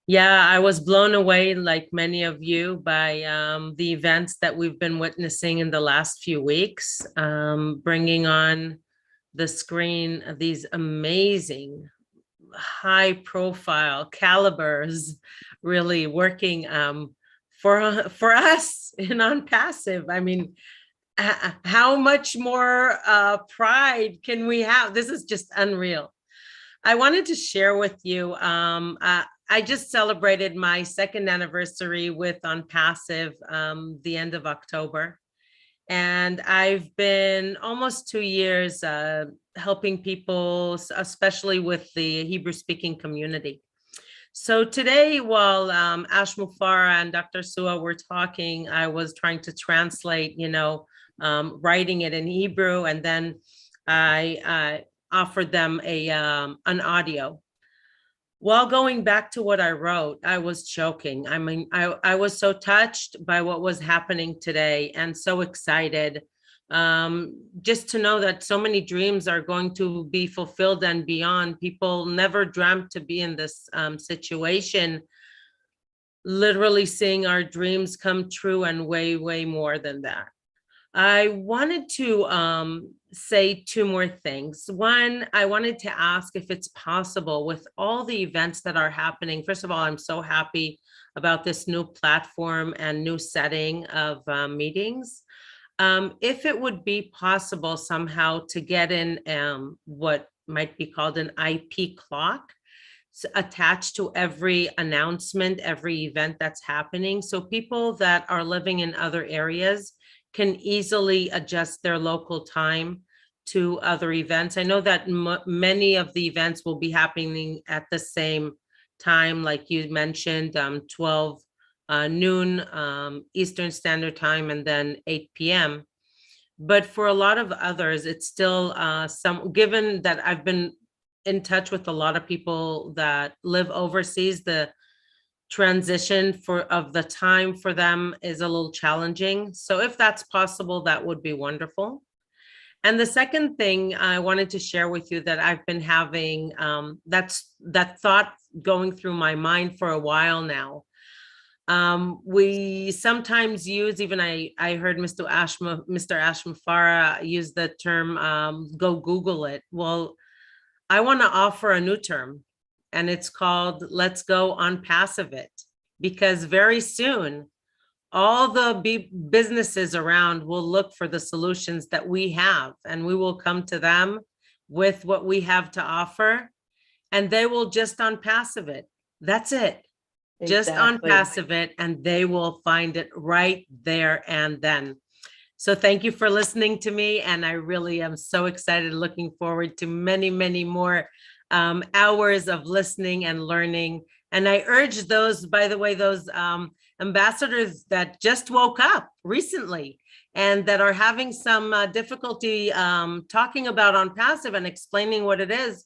Yeah, I was blown away, like many of you, by the events that we've been witnessing in the last few weeks, bringing on the screen these amazing, high-profile calibers, really working for us in ONPASSIVE. I mean, how much more pride can we have? This is just unreal. I wanted to share with you, I just celebrated my 2nd anniversary with ONPASSIVE the end of October. And I've been almost 2 years helping people, especially with the Hebrew-speaking community. So today, while Ash Mufara and Dr. Sua were talking, I was trying to translate, writing it in Hebrew, and then I offered them an audio. While going back to what I wrote, I was choking. I mean, I was so touched by what was happening today and so excited just to know that so many dreams are going to be fulfilled and beyond. People never dreamt to be in this situation, literally seeing our dreams come true and way, way more than that. I wanted to say two more things. One, I wanted to ask if it's possible with all the events that are happening. First of all, I'm so happy about this new platform and new setting of meetings. If it would be possible somehow to get in what might be called an IP clock attached to every announcement, every event that's happening. So people that are living in other areas can easily adjust their local time to other events. I know that many of the events will be happening at the same time, like you mentioned, 12 noon Eastern Standard Time and then 8 p.m. But for a lot of others, it's still given that I've been in touch with a lot of people that live overseas, the transition of the time for them is a little challenging. So if that's possible, that would be wonderful. And the second thing I wanted to share with you that I've been having, that thought going through my mind for a while now. We sometimes use, even I heard Mr. Ash Mufara use the term, go Google it. Well, I want to offer a new term, and it's called Let's Go ONPASSIVE It, because very soon, all the businesses around will look for the solutions that we have, and we will come to them with what we have to offer, and they will just ONPASSIVE it. That's it. Just ONPASSIVE it, and they will find it right there and then. So thank you for listening to me, and I really am so excited, looking forward to many, many more hours of listening and learning. And I urge those, by the way, those ambassadors that just woke up recently and that are having some difficulty talking about ONPASSIVE and explaining what it is,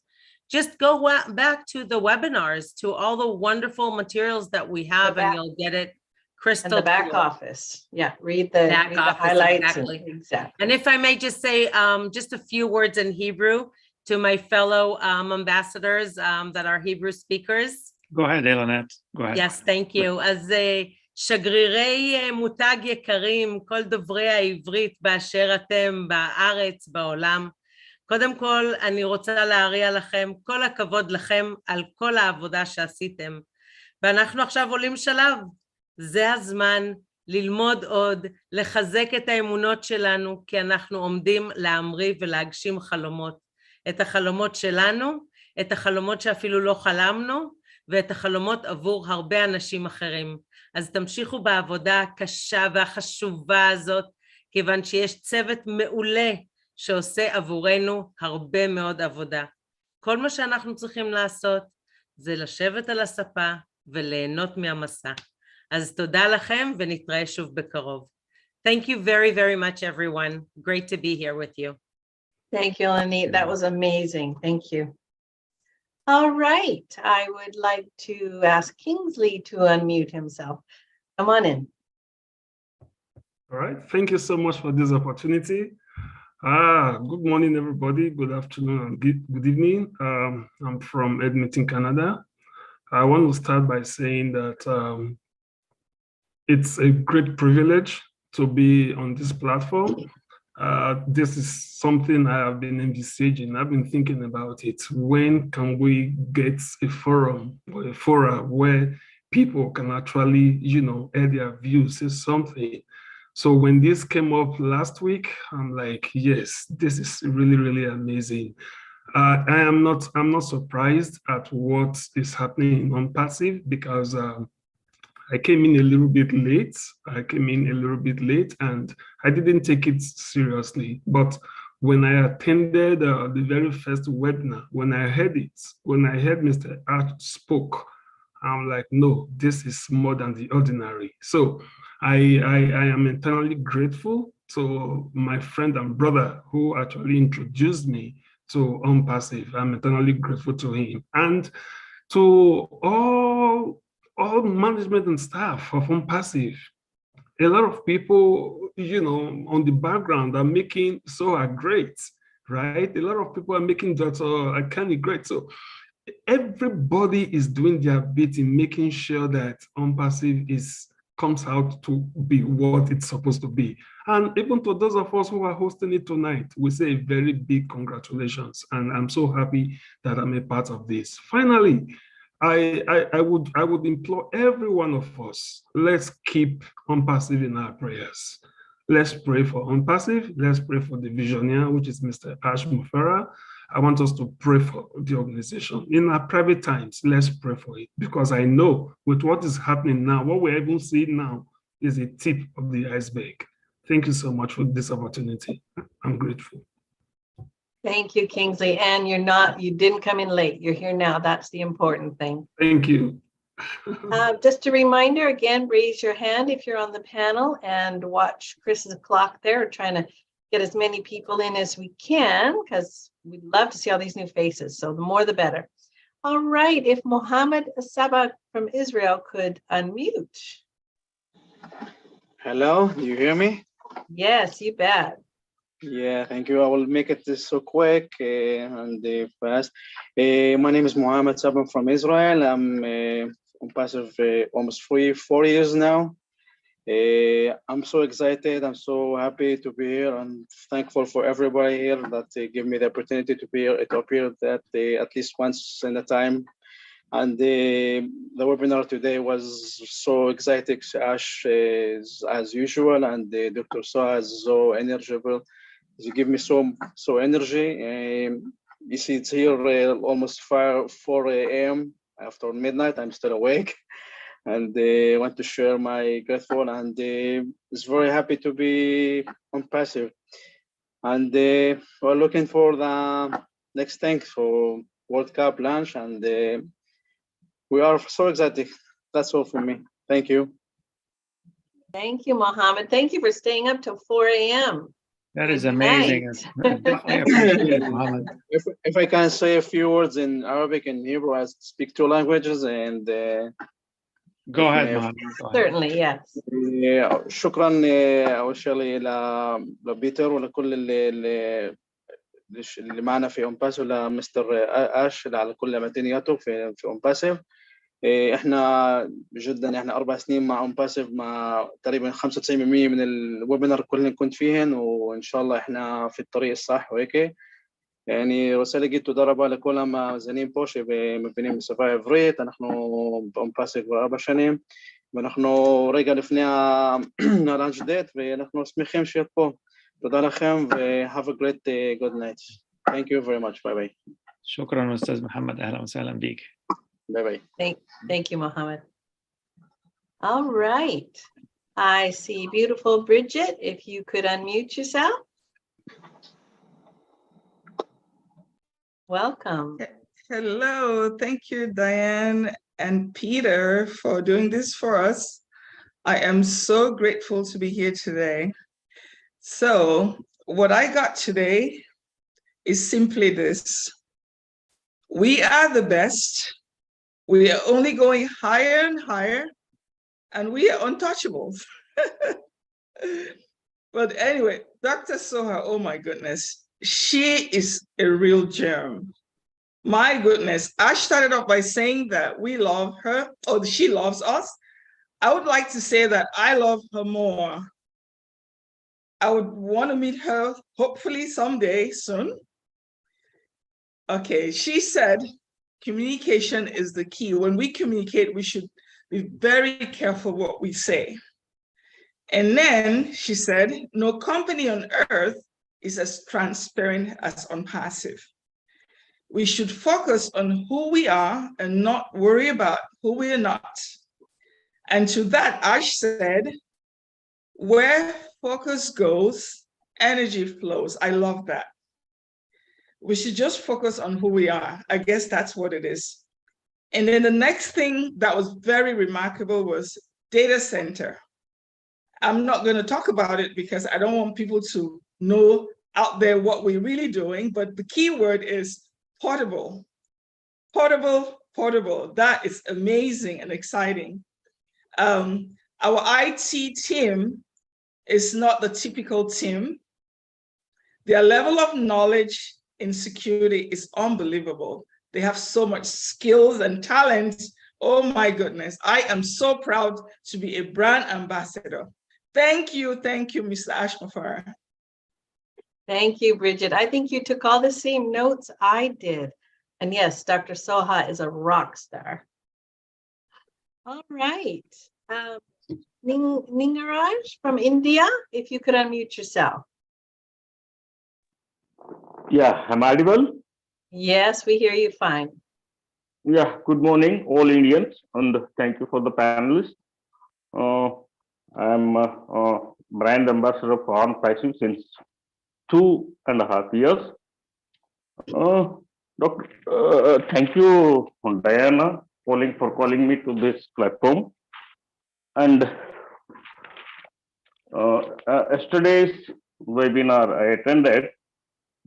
just go back to the webinars, to all the wonderful materials that we have, and you'll get it crystal clear. And the back office. Yeah, read the highlights. Exactly. Exactly. And if I may just say just a few words in Hebrew to my fellow ambassadors that are Hebrew speakers. Go ahead, Elanette. Go ahead. Yes, thank you. אז שגרירי מותג יקרים, כל דוברי העברית באשר אתם בארץ, בעולם. קודם כל, אני רוצה להריע לכם, כל הכבוד לכם על כל העבודה שעשיתם. ואנחנו עכשיו עולים שלב. זה הזמן ללמוד עוד, לחזק את האמונות שלנו, כי אנחנו עומדים להמריא ולהגשים חלומות. את החלומות שלנו, את החלומות שאפילו לא חלמנו, ואת החלומות עבור הרבה אנשים אחרים. אז תמשיכו בעבודה הקשה והחשובה הזאת, כיוון שיש צוות מעולה שעושה עבורנו הרבה מאוד עבודה. כל מה שאנחנו צריכים לעשות זה לשבת על הספה וליהנות מהמסע. אז תודה לכם ונתראה שוב בקרוב. Thank you very, very much, everyone. Great to be here with you. Thank you, Elanette. That was amazing. Thank you. All right. I would like to ask Kingsley to unmute himself. Come on in. All right. Thank you so much for this opportunity. Good morning, everybody. Good afternoon and good evening. I'm from Edmonton, Canada. I want to start by saying that it's a great privilege to be on this platform. This is something I have been envisaging. I've been thinking about it. When can we get a forum or a forum where people can actually, air their views, say something? So when this came up last week, I'm like, yes, this is really, really amazing. I'm not surprised at what is happening in ONPASSIVE because I came in a little bit late. And I didn't take it seriously. But when I attended the very first webinar, when I heard Mr. Ash spoke, I'm like, no, this is more than the ordinary. So I am eternally grateful to my friend and brother who actually introduced me to ONPASSIVE. I'm eternally grateful to him. And to all management and staff of ONPASSIVE. A lot of people, on the background are making Soha great, right? A lot of people are making Dr. Akani great. So everybody is doing their bit in making sure that ONPASSIVE comes out to be what it's supposed to be. And even to those of us who are hosting it tonight, we say a very big congratulations. And I'm so happy that I'm a part of this. Finally, I would implore every one of us, let's keep ONPASSIVE in our prayers. Let's pray for ONPASSIVE. Let's pray for the visionary, which is Mr. Ash Mufera. I want us to pray for the organization. In our private times, let's pray for it, because I know with what is happening now, what we're even seeing now is a tip of the iceberg. Thank you so much for this opportunity. I'm grateful. Thank you, Kingsley. And you didn't come in late. You're here now. That's the important thing. Thank you. Just a reminder, again, raise your hand if you're on the panel and watch Chris's clock there. We're trying to get as many people in as we can because we'd love to see all these new faces. So the more, the better. All right. If Mohammed Sabah from Israel could unmute. Hello, do you hear me? Yes, you bet. Yeah, thank you. I will make it so quick and fast. My name is Mohammed Sabah from Israel. I'm ONPASSIVE almost 4 years now. I'm so excited. I'm so happy to be here. I'm thankful for everybody here that gave me the opportunity to be here. It appeared that at least once in a time. And the webinar today was so exciting, Ash, as usual, and Dr. Soha is so energizable. You give me so energy. You see, it's here almost 4 a.m. after midnight. I'm still awake, and I want to share my grateful. And it's very happy to be ONPASSIVE. And we're looking for the next thing for World Cup launch, and we are so excited. That's all from me. Thank you. Thank you, Mohammed. Thank you for staying up till 4 a.m. That is amazing. Definitely appreciate it, Mohammed. If I can say a few words in Arabic and Hebrew, I speak 2 languages, and go ahead, Mohammed. Certainly, yes. شكرا أول شيء لبيتر ولكل اللي معنا في ONPASSIVE ولمستر آش على كل متنياته في ONPASSIVE. احنا جدا 4 سنين مع ONPASSIVE، مع تقريبا 95% من الويبينار كلنا كنت فيهن، وان شاء الله احنا في الطريق الصح وهيك. يعني رسالة جيت ضربة لكل ما زنين بوشي مبينين בשפה העברית. אנחנו ONPASSIVE כבר 4 שנים, ואנחנו רגע לפני הלאנץ' דייט, ואנחנו שמחים להיות פה. תודה לכם, ו-have a great good night. Thank you very much. Bye bye. شكرا أستاذ محمد، أهلا وسهلا بيك. Bye bye. Thank you, Mohammed. All right. I see beautiful Bridget. If you could unmute yourself. Welcome. Hello. Thank you, Diane and Peter, for doing this for us. I am so grateful to be here today. So what I got today is simply this. We are the best. We are only going higher and higher, and we are untouchables. But anyway, Dr. Soha, oh my goodness, she is a real gem. My goodness, I started off by saying that we love her, or she loves us. I would like to say that I love her more. I would want to meet her hopefully someday soon. Okay, she said, communication is the key. When we communicate, we should be very careful what we say. And then she said, no company on earth is as transparent as ONPASSIVE. We should focus on who we are and not worry about who we are not. And to that, Ash said, where focus goes, energy flows. I love that. We should just focus on who we are. I guess that's what it is. And then the next thing that was very remarkable was data center. I'm not going to talk about it because I don't want people to know out there what we're really doing, but the key word is portable. Portable, portable. That is amazing and exciting. Our IT team is not the typical team. Their level of knowledge in security is unbelievable. They have so much skills and talent. Oh my goodness. I am so proud to be a brand ambassador. Thank you, Mr. Ashmafara. Thank you, Bridget. I think you took all the same notes I did. And yes, Dr. Soha is a rock star. All right. Ningaraj from India, if you could unmute yourself. Yeah, am I audible? Yes, we hear you fine. Yeah, good morning, all Indians, and thank you for the panelists. I'm a brand ambassador for ONPASSIVE since 2.5 years. Doctor, thank you, Diana, for calling me to this platform. And yesterday's webinar I attended,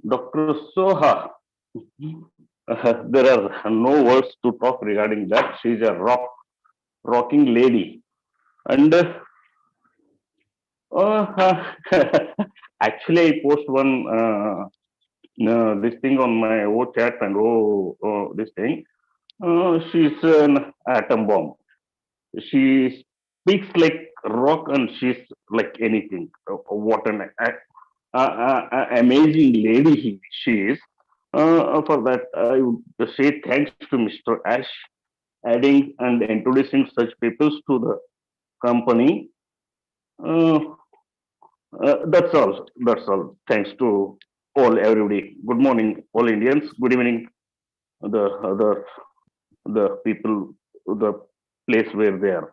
Dr. Soha, there are no words to talk regarding that. She's a rocking lady. And actually, I post one this thing on my chat and this thing. She's an atom bomb. She speaks like rock and she's like anything. What an amazing lady she is. For that, I would say thanks to Mr. Ash adding and introducing such people to the company. That's all. That's all. Thanks to everybody. Good morning, all Indians. Good evening, the people, the place where they are.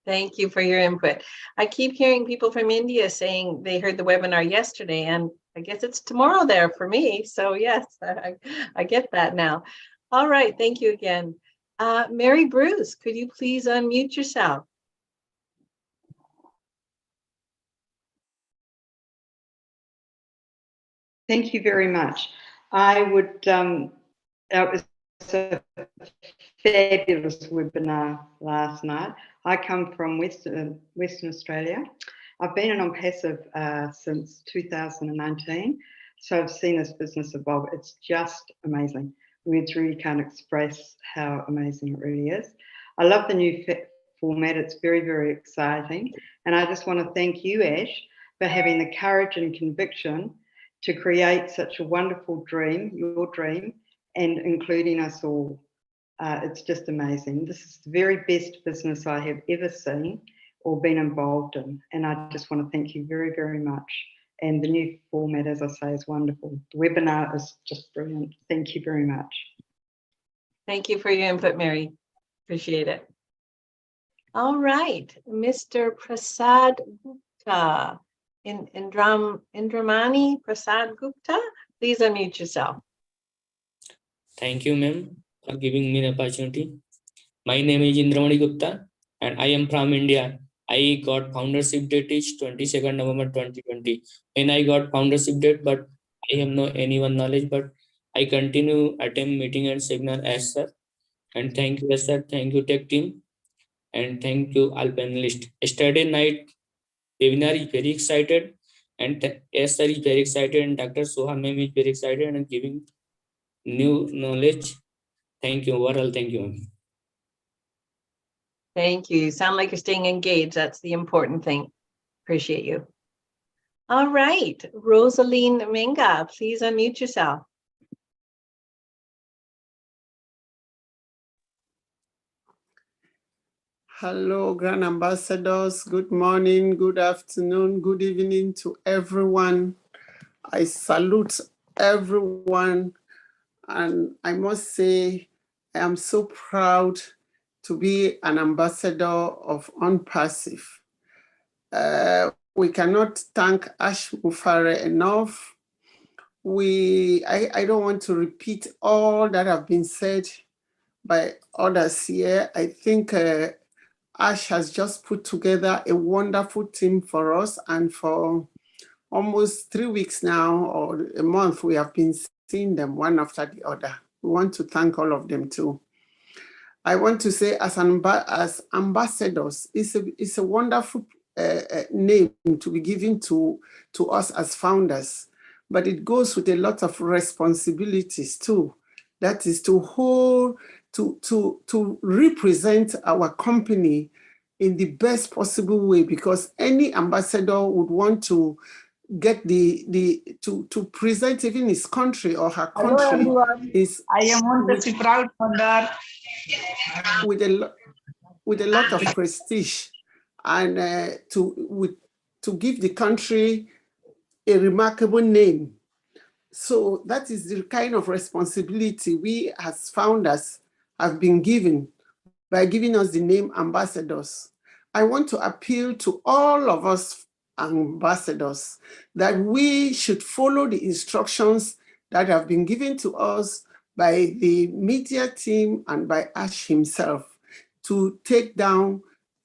Thank you for your input. I keep hearing people from India saying they heard the webinar yesterday, and I guess it's tomorrow there for me. So yes, I get that now. All right, thank you again. Mary Bruce, could you please unmute yourself? Thank you very much. I would, that was a fabulous webinar last night. I come from Western Australia. I've been an ONPASSIVE since 2019, so I've seen this business evolve. It's just amazing. Words really can't express how amazing it really is. I love the new format. It's very, very exciting. And I just want to thank you, Ash, for having the courage and conviction to create such a wonderful dream, your dream, and including us all. It's just amazing. This is the very best business I have ever seen or been involved in. And I just want to thank you very, very much. And the new format, as I say, is wonderful. The webinar is just brilliant. Thank you very much. Thank you for your input, Mary. Appreciate it. All right, Mr. Prasad Gupta, Indramani Prasad Gupta, please unmute yourself. Thank you, ma'am, for giving me the opportunity. My name is Indramani Gupta, and I am from India. I got foundership date is 22nd November 2020. When I got foundership date, but I have no anyone knowledge, but I continue attend meeting and seminar as sir. And thank you, sir. Thank you, tech team. And thank you, all panelists. Yesterday night webinar is very excited, and yes, sir is very excited, and Dr. Soha ma'am is very excited and giving new knowledge. Thank you, overall. Thank you. Thank you. You sound like you're staying engaged. That's the important thing. Appreciate you. All right, Rosaline Manga, please unmute yourself. Hello, Grand Ambassadors. Good morning, good afternoon, good evening to everyone. I salute everyone. And I must say, I am so proud to be an ambassador of ONPASSIVE. We cannot thank Ash Mufare enough. I don't want to repeat all that have been said, by others here. I think Ash has just put together a wonderful team for us, and for almost 3 weeks now, or a month, we have been seeing them one after the other. We want to thank all of them too. I want to say, as ambassadors, it's a wonderful name to be given to us as founders, but it goes with a lot of responsibilities too. That is to hold, to represent our company in the best possible way, because any ambassador would want to get to present even his country or her country. Hello everyone. I am ONPASSIVE proud founder. With a lot of prestige, and to give the country a remarkable name. So that is the kind of responsibility we as founders have been given by giving us the name ambassadors. I want to appeal to all of us ambassadors that we should follow the instructions that have been given to us by the media team and by Ash himself, to take down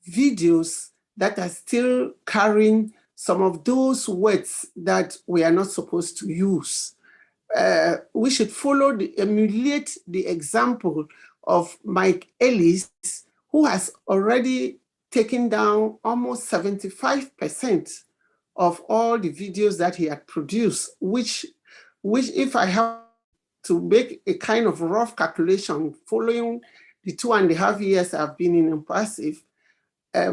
videos that are still carrying some of those words that we are not supposed to use. We should emulate the example of Mike Ellis, who has already taken down almost 75% of all the videos that he had produced, which if I have to make a kind of rough calculation following the 2.5 years I've been in ONPASSIVE,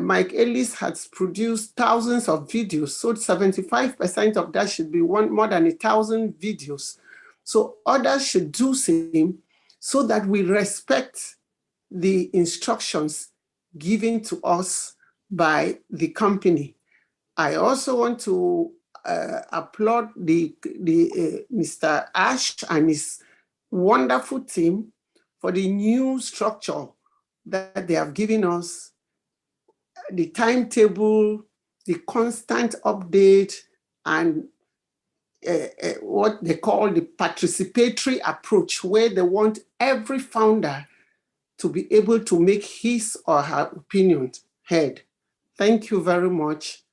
Mike Ellis has produced thousands of videos, so 75% of that should be more than 1,000 videos. So others should do same, so that we respect the instructions given to us by the company. I also want to applaud Mr. Ash and his wonderful team for the new structure that they have given us, the timetable, the constant update, and what they call the participatory approach, where they want every founder to be able to make his or her opinion heard. Thank you very much.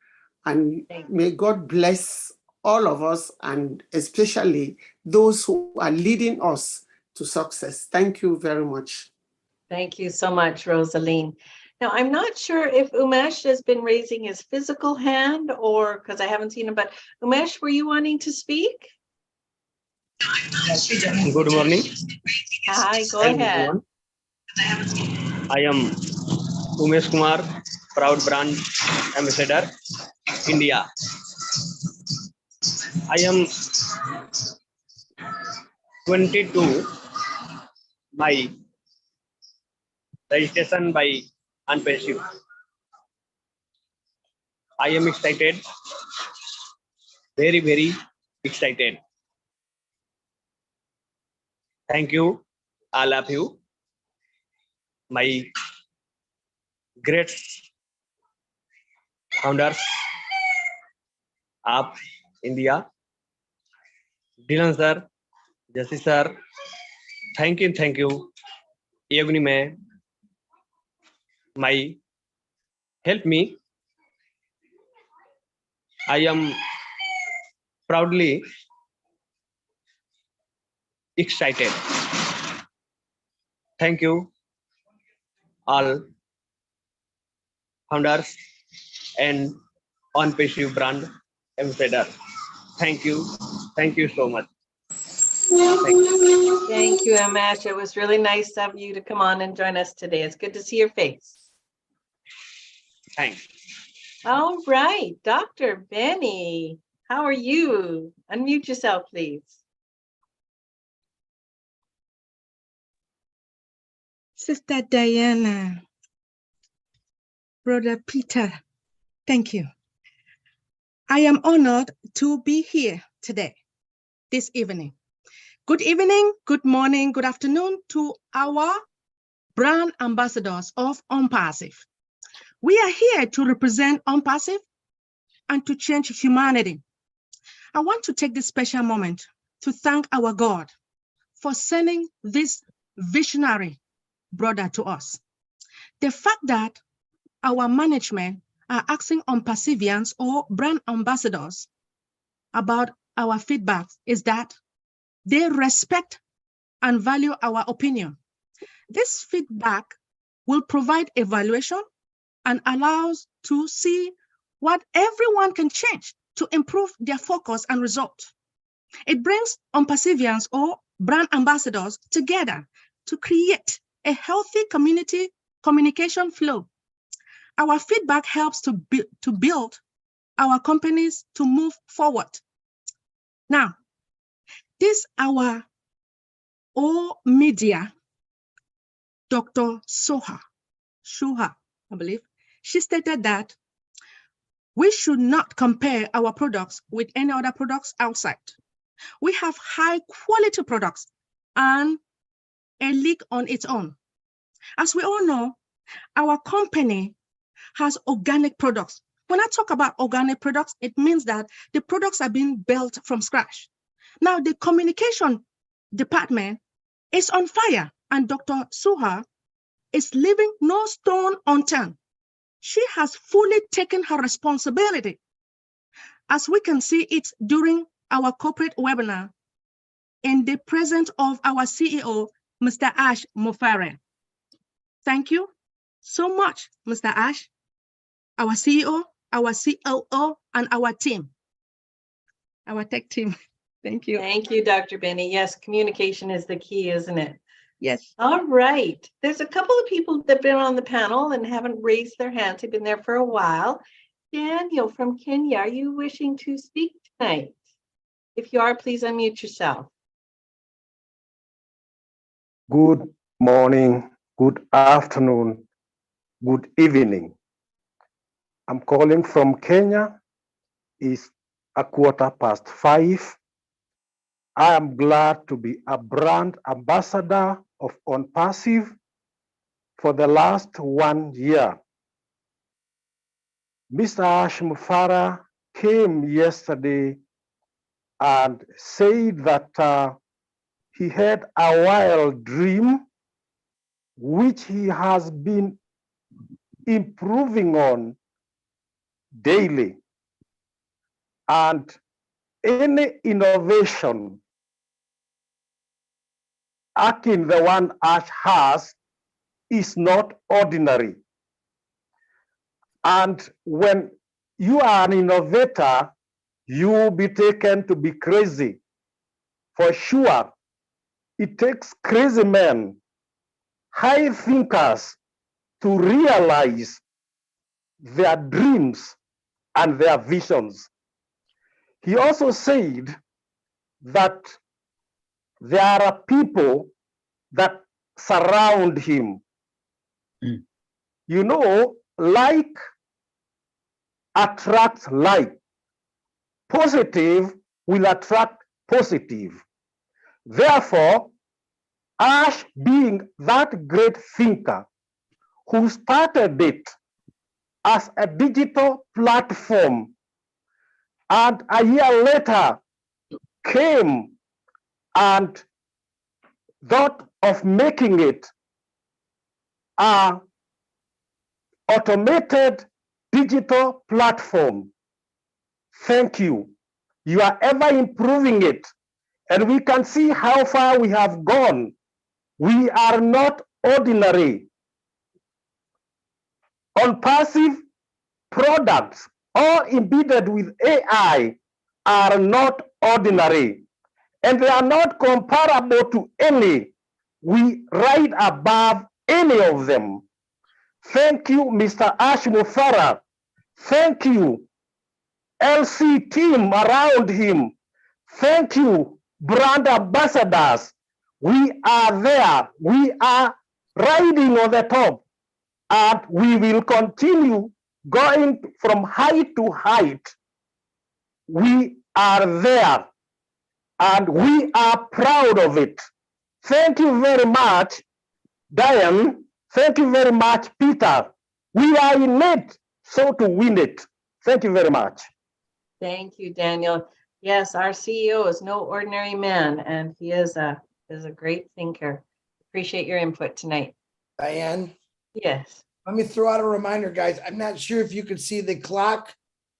And may God bless all of us, and especially those who are leading us to success. Thank you very much. Thank you so much, Rosaline. Now, I'm not sure if Umesh has been raising his physical hand, or because I haven't seen him, but Umesh, were you wanting to speak? Good morning. Hi, go ahead. Everyone. I am Umesh Kumar, proud brand ambassador, India. I am 22 by registration by ONPASSIVE. I am excited, very, very excited. Thank you, all of you, my great founders of India, Dylan sir, Jesse sir, thank you. Evening में my help me. I am proudly excited. Thank you all founders and ONPASSIVE brand ambassador. Thank you so much. Thank you, Umesh. It was really nice of you to come on and join us today. It's good to see your face. Thanks. All right, Dr. Benny, how are you? Unmute yourself, please. Sister Diana, Brother Peter, thank you. I am honored to be here today, this evening. Good evening, good morning, good afternoon to our brand ambassadors of ONPASSIVE. We are here to represent ONPASSIVE and to change humanity. I want to take this special moment to thank our God for sending this visionary brother to us. The fact that our management are asking ONPASSIVians or brand ambassadors about our feedback is that they respect and value our opinion. This feedback will provide evaluation and allows to see what everyone can change to improve their focus and result. It brings ONPASSIVians or brand ambassadors together to create a healthy community communication flow. Our feedback helps to build our companies to move forward. Now, this our all media, Dr. Shuha, I believe, she stated that we should not compare our products with any other products outside. We have high quality products and a league on its own. As we all know, our company has organic products. When I talk about organic products, it means that the products are being built from scratch. Now, the communication department is on fire, and Dr. Shuha is leaving no stone unturned. She has fully taken her responsibility, as we can see it during our corporate webinar in the presence of our CEO, Mr. Ash Mufare. Thank you so much, Mr. Ash, our CEO, our COO, and our team, our tech team. Thank you. Thank you, Dr. Benny. Yes, communication is the key, isn't it? Yes. All right. There's a couple of people that have been on the panel and haven't raised their hands. They've been there for a while. Daniel from Kenya, are you wishing to speak tonight? If you are, please unmute yourself. Good morning, good afternoon, good evening. I'm calling from Kenya. It's 5:15. I am glad to be a brand ambassador of ONPASSIVE for the last 1 year. Mr. Ash Mufara came yesterday and said that he had a wild dream which he has been improving on daily. And any innovation akin the one Ash has is not ordinary. And when you are an innovator, you will be taken to be crazy. For sure, it takes crazy men, high thinkers, to realize their dreams and their visions. He also said that there are people that surround him. You know, like attracts like. Positive will attract positive. Therefore, Ash, being that great thinker who started it as a digital platform and a year later came and thought of making it an automated digital platform. Thank you. You are ever improving it, and we can see how far we have gone. We are not ordinary. ONPASSIVE products, all embedded with AI, are not ordinary, and they are not comparable to any. We ride above any of them. Thank you, Mr. Ash Mufara. Thank you, LC team around him. Thank you, brand ambassadors. We are there. We are riding on the top, and we will continue going from height to height. We are there, and we are proud of it. Thank you very much, Diane. Thank you very much, Peter. We are in it, so to win it. Thank you very much. Thank you, Daniel. Yes, our CEO is no ordinary man, and he is a great thinker. Appreciate your input tonight. Diane? Yes. Let me throw out a reminder, guys. I'm not sure if you can see the clock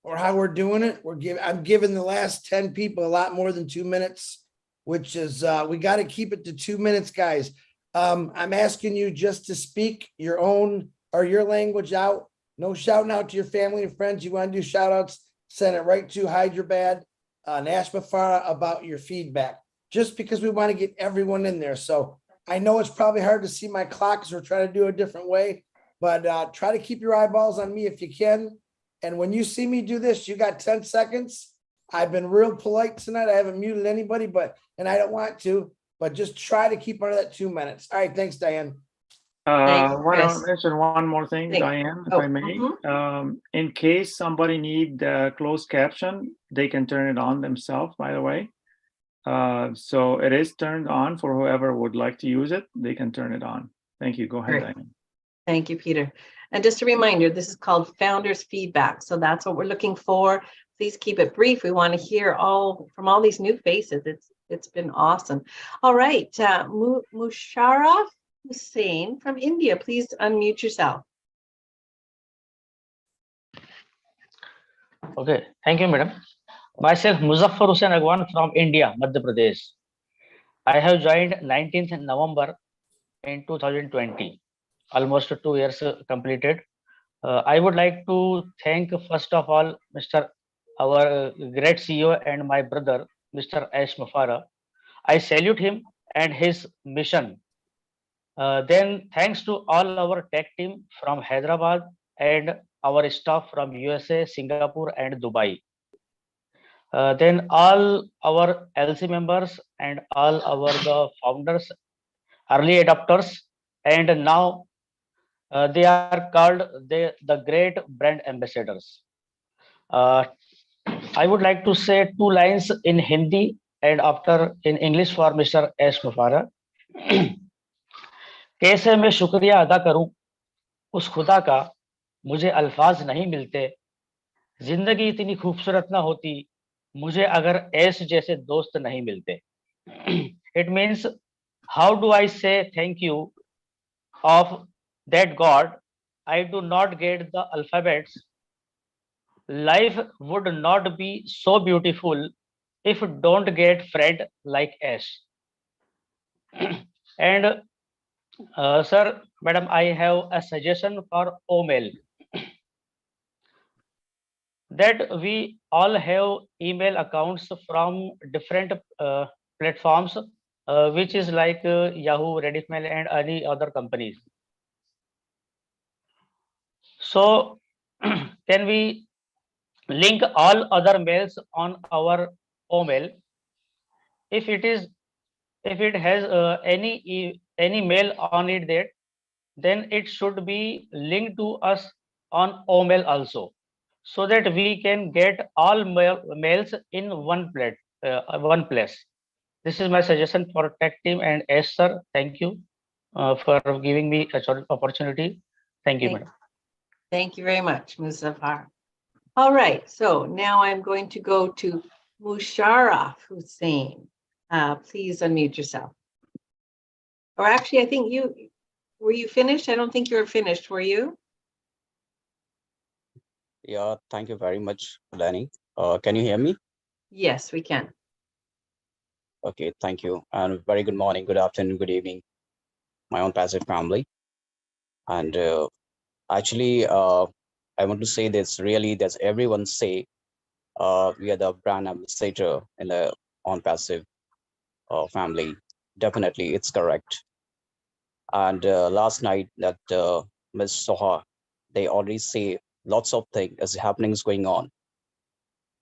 or how we're doing it. I'm giving the last 10 people a lot more than 2 minutes, which is, we got to keep it to 2 minutes, guys. I'm asking you just to speak your own or your language out. No shouting out to your family and friends. You want to do shout outs, send it right to Hyderabad, Nashmafara about your feedback, just because we want to get everyone in there. So I know it's probably hard to see my clock because we're trying to do it a different way, but try to keep your eyeballs on me if you can. And when you see me do this, you got 10 seconds. I've been real polite tonight. I haven't muted anybody, and I don't want to, but just try to keep under that 2 minutes. All right. Thanks, Diane. Want to mention one more thing, Diane, if I may. In case somebody need closed caption, they can turn it on themselves, by the way. So it is turned on for whoever would like to use it. They can turn it on. Thank you. Go ahead, Diane. Thank you, Peter. And just a reminder, this is called Founders Feedback. So that's what we're looking for. Please keep it brief. We want to hear from all these new faces. It's been awesome. All right, Mushara Hussein from India, please unmute yourself. Okay, thank you, madam. Myself, Muzaffar Hussain Agrawal from India, Madhya Pradesh. I have joined 19th November in 2020. Almost 2 years completed. I would like to thank first of all our great CEO and my brother, Mr. Ash Mafara. I salute him and his mission. Then thanks to all our tech team from Hyderabad and our staff from USA, Singapore and Dubai. Then all our LC members and all the founders, early adopters, and now they are called the great brand ambassadors. I would like to say 2 lines in Hindi and after in English for Mr. S. Mufara. कैसे मैं शुक्रिया अदा करूं उस खुदा का, मुझे अल्फाज नहीं मिलते, जिंदगी इतनी खूबसूरत ना होती मुझे अगर ऐस जैसे दोस्त नहीं मिलते. It means how do I say thank you of that God? I do not get the alphabets. Life would not be so beautiful if don't get friend like Ash. And sir, madam, I have a suggestion for OMail. That we all have email accounts from different platforms, which is like Yahoo, Reddit Mail, and any other companies. So can we link all other mails on our OMail? If it has any mail on it, that then it should be linked to us on OMail also, so that we can get all mails in one place. This is my suggestion for tech team. And yes, sir, thank you for giving me a opportunity. Thank you, madam. Thank you very much, Muzaffar. All right, so now I'm going to go to Mushara Hussein. Please unmute yourself. Or actually, I think were you finished? I don't think you were finished, were you? Yeah, thank you very much, Lenny. Can you hear me? Yes, we can. Okay, thank you. And very good morning, good afternoon, good evening, my own passive family. And actually, I want to say this really, that's everyone say we are the brand ambassador in the ONPASSIVE family. Definitely, it's correct. And last night that Ms. Soha, they already say lots of things is going on.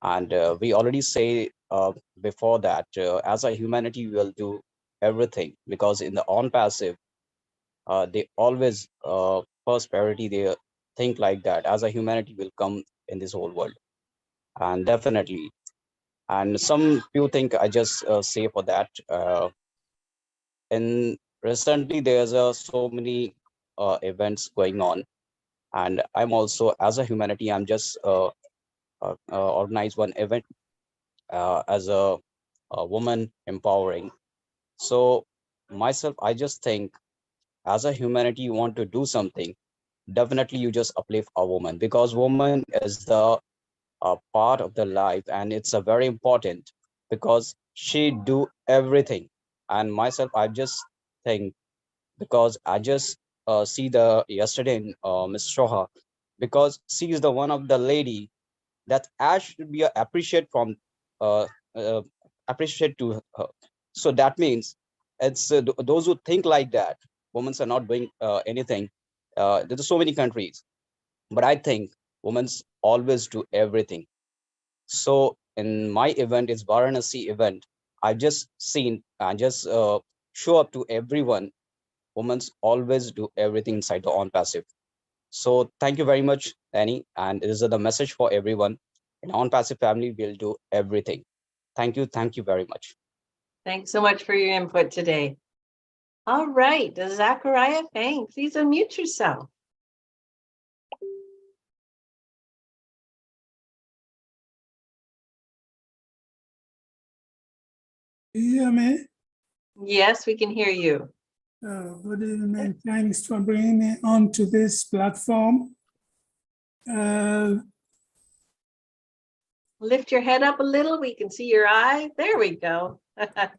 And we already say before that, as a humanity, we will do everything, because in the ONPASSIVE, they always first priority, they think like that, as a humanity will come in this whole world. And definitely, and some few think I just say for that, and recently there's so many events going on, and I'm also, as a humanity, I'm just organize one event as a woman empowering. So myself, I just think as a humanity, you want to do something, definitely you just uplift a woman, because woman is the part of the life, and it's a very important, because she do everything. And myself, I just think, because I just see the yesterday in Miss Shoha, because she is the one of the lady that as should be appreciated from uh, uh, appreciate to her. So that means it's those who think like that women are not doing anything. There's so many countries, but I think women always do everything. So in my event, it's Varanasi event, I just seen, I just show up to everyone. Women always do everything inside the on passive. So thank you very much, Annie. And this is the message for everyone. In on passive family, we'll do everything. Thank you. Thank you very much. Thanks so much for your input today. All right, Zachariah Banks, please unmute yourself. You hear me? Yes, we can hear you. Good evening. Thanks for bringing me onto this platform. Lift your head up a little. We can see your eye. There we go.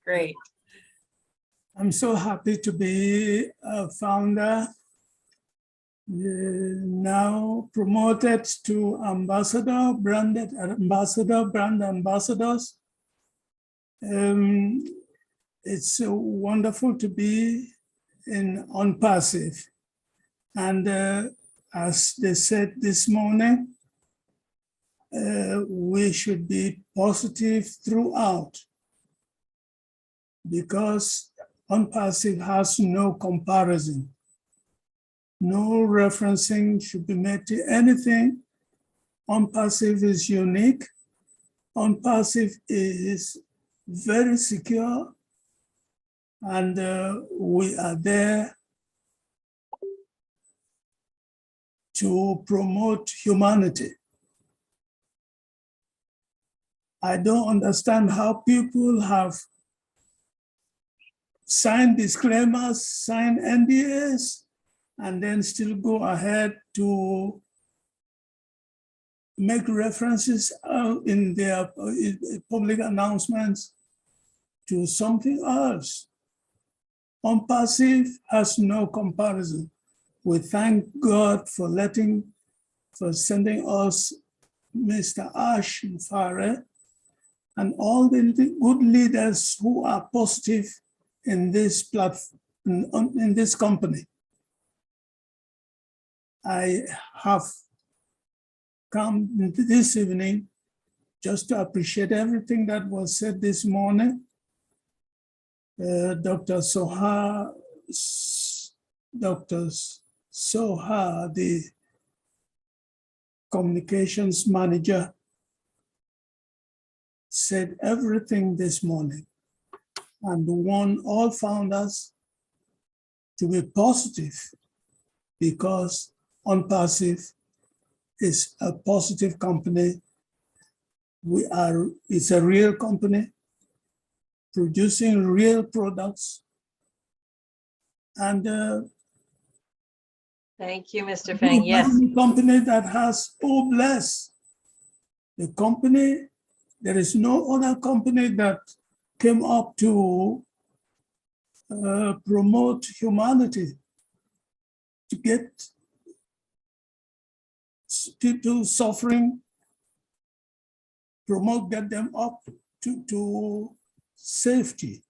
Great. I'm so happy to be a founder, now promoted to ambassador, brand ambassadors. It's wonderful to be in ONPASSIVE. And as they said this morning, we should be positive throughout, because ONPASSIVE has no comparison. No referencing should be made to anything. ONPASSIVE is unique. ONPASSIVE is very secure, and we are there to promote humanity. I don't understand how people have signed disclaimers, signed NDAs, and then still go ahead to make references in their public announcements to something else. ONPASSIVE has no comparison. We thank God for sending us Mr. Ash Mufare and all the good leaders who are positive in this platform, in this company. I have come this evening just to appreciate everything that was said this morning. Dr. Soha, the communications manager, said everything this morning and warned all founders to be positive, because ONPASSIVE is a positive company. It's a real company producing real products. And thank you, Mr. Fang. Yes. Company that has, oh bless, the company, there is no other company that came up to promote humanity, to get people suffering, get them up to safety.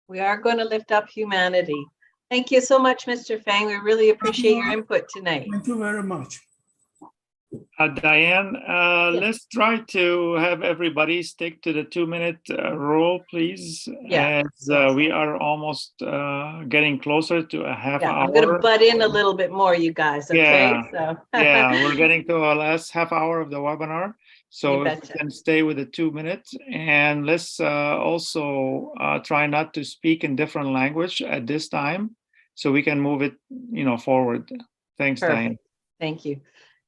We are going to lift up humanity. Thank you so much, Mr. Fang. We really appreciate your input tonight. Thank you very much. Diane, let's try to have everybody stick to the 2-minute rule, please. Yeah. As we are almost getting closer to a half hour. I'm going to butt in a little bit more, you guys. Okay. Yeah. So. Yeah, we're getting to our last half hour of the webinar. So if you can stay with the 2 minutes, and let's also try not to speak in different language at this time, so we can move it, forward. Thanks, Perfect. Diane. Thank you.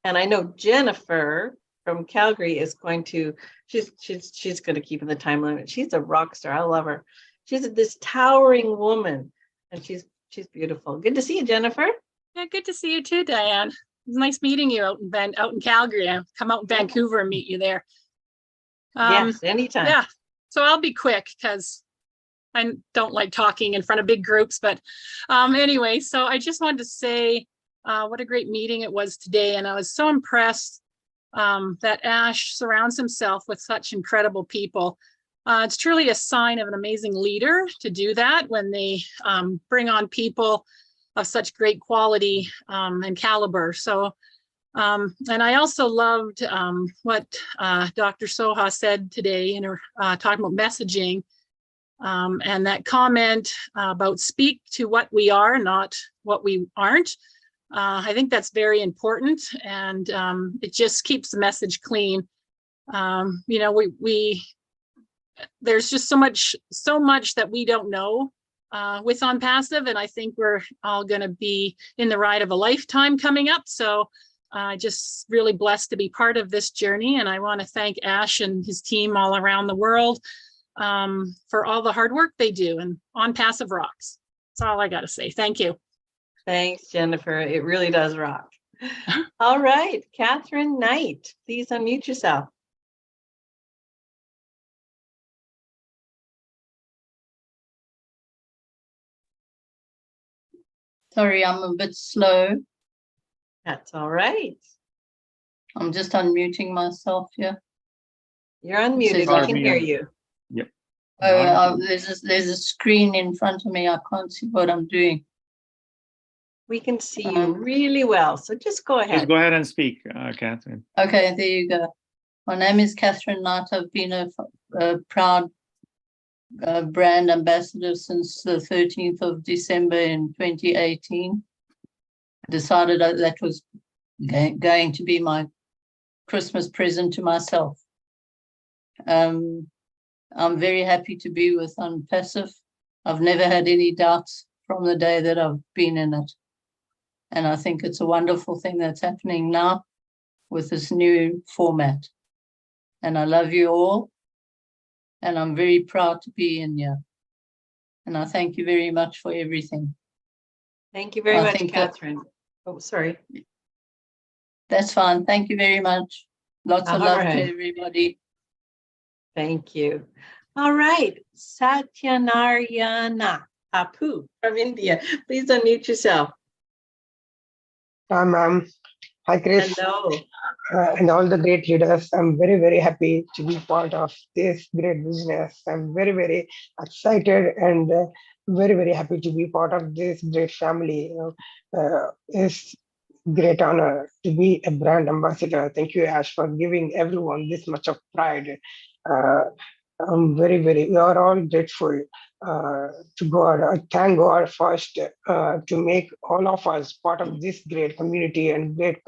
And I know Jennifer from Calgary is going to, she's going to keep in the time limit. She's a rock star. I love her. She's this towering woman, and she's She's beautiful. Good to see you, Jennifer. Yeah, good to see you too, Diane. It was nice meeting you out in Calgary. I'll come out in Vancouver and meet you there. Yes, anytime. Yeah, so I'll be quick because I don't like talking in front of big groups. But anyway, so I just wanted to say what a great meeting it was today. And I was so impressed that Ash surrounds himself with such incredible people. It's truly a sign of an amazing leader to do that when they bring on people of such great quality and caliber. So, and I also loved what Dr. Soha said today in her talking about messaging and that comment about speak to what we are, not what we aren't. I think that's very important, and it just keeps the message clean. You know, there's just so much that we don't know with ONPASSIVE, and I think we're all going to be in the ride of a lifetime coming up. So just really blessed to be part of this journey, and I want to thank Ash and his team all around the world for all the hard work they do, and ONPASSIVE rocks. That's all I got to say. Thank you. Thanks, Jennifer. It really does rock. All right, Catherine Knight, please unmute yourself. Sorry, I'm a bit slow. That's all right. I'm just unmuting myself here. You're unmuted. We can hear you. Yep. There's a screen in front of me. I can't see what I'm doing. We can see you really well, so just go ahead. Just go ahead and speak, Catherine. Okay, there you go. My name is Catherine Knight. I've been a proud brand ambassador since the 13th of December in 2018. I decided that was going to be my Christmas present to myself. I'm very happy to be with ONPASSIVE. I've never had any doubts from the day that I've been in it. And I think it's a wonderful thing that's happening now with this new format. And I love you all. And I'm very proud to be in here. And I thank you very much for everything. Thank you very much, Catherine. Oh, sorry. That's fine. Thank you very much. Lots of love to right. everybody. Thank you. All right. Satyanarayana Apu from India. Please unmute yourself. Hi, Chris. Hello. And all the great leaders. I'm very, very happy to be part of this great business. I'm very, very excited and very, very happy to be part of this great family. It's great honor to be a brand ambassador. Thank you, Ash, for giving everyone this much of pride. I'm we are all grateful to God. I thank God first to make all of us part of this great community and great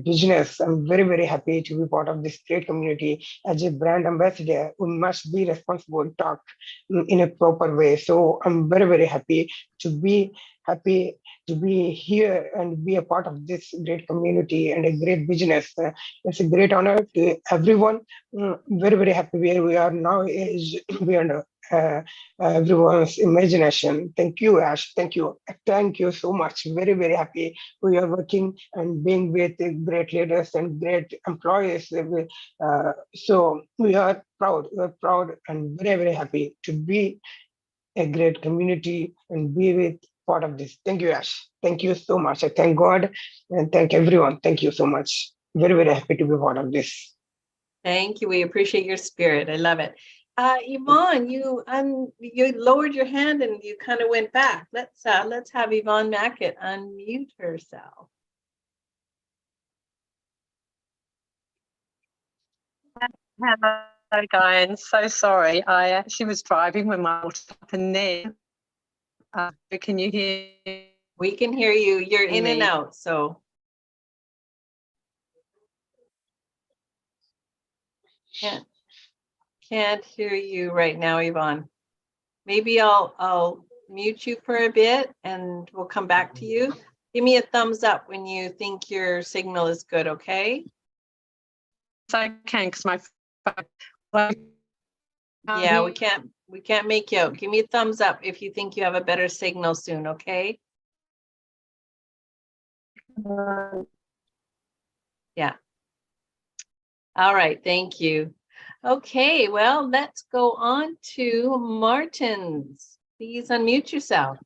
business. I'm very, very happy to be part of this great community. As a brand ambassador, we must be responsible, talk in a proper way. So I'm very, very happy to be here and be a part of this great community and a great business. It's a great honor to everyone. Very, very happy where we are now is beyond everyone's imagination. Thank you, Ash. Thank you. Thank you so much. Very, very happy we are working and being with great leaders and great employees. So we are proud. We're proud and very, very happy to be a great community and be with part of this. Thank you, Ash. Thank you so much. I thank God and thank everyone. Thank you so much. Very, very happy to be part of this. Thank you. We appreciate your spirit. I love it. Yvonne, you lowered your hand and you kind of went back. Let's have Yvonne Mackett unmute herself. Hello, guys. So sorry. I actually was driving when my water up and then. Can you hear? We can hear you. You're in and out. So can't hear you right now, Yvonne. Maybe I'll mute you for a bit and we'll come back to you. Give me a thumbs up when you think your signal is good, okay? So I can because my phone. Yeah, we can't make you out. Give me a thumbs up if you think you have a better signal soon, okay? Yeah. All right, thank you. Okay, well, let's go on to Martins. Please unmute yourself.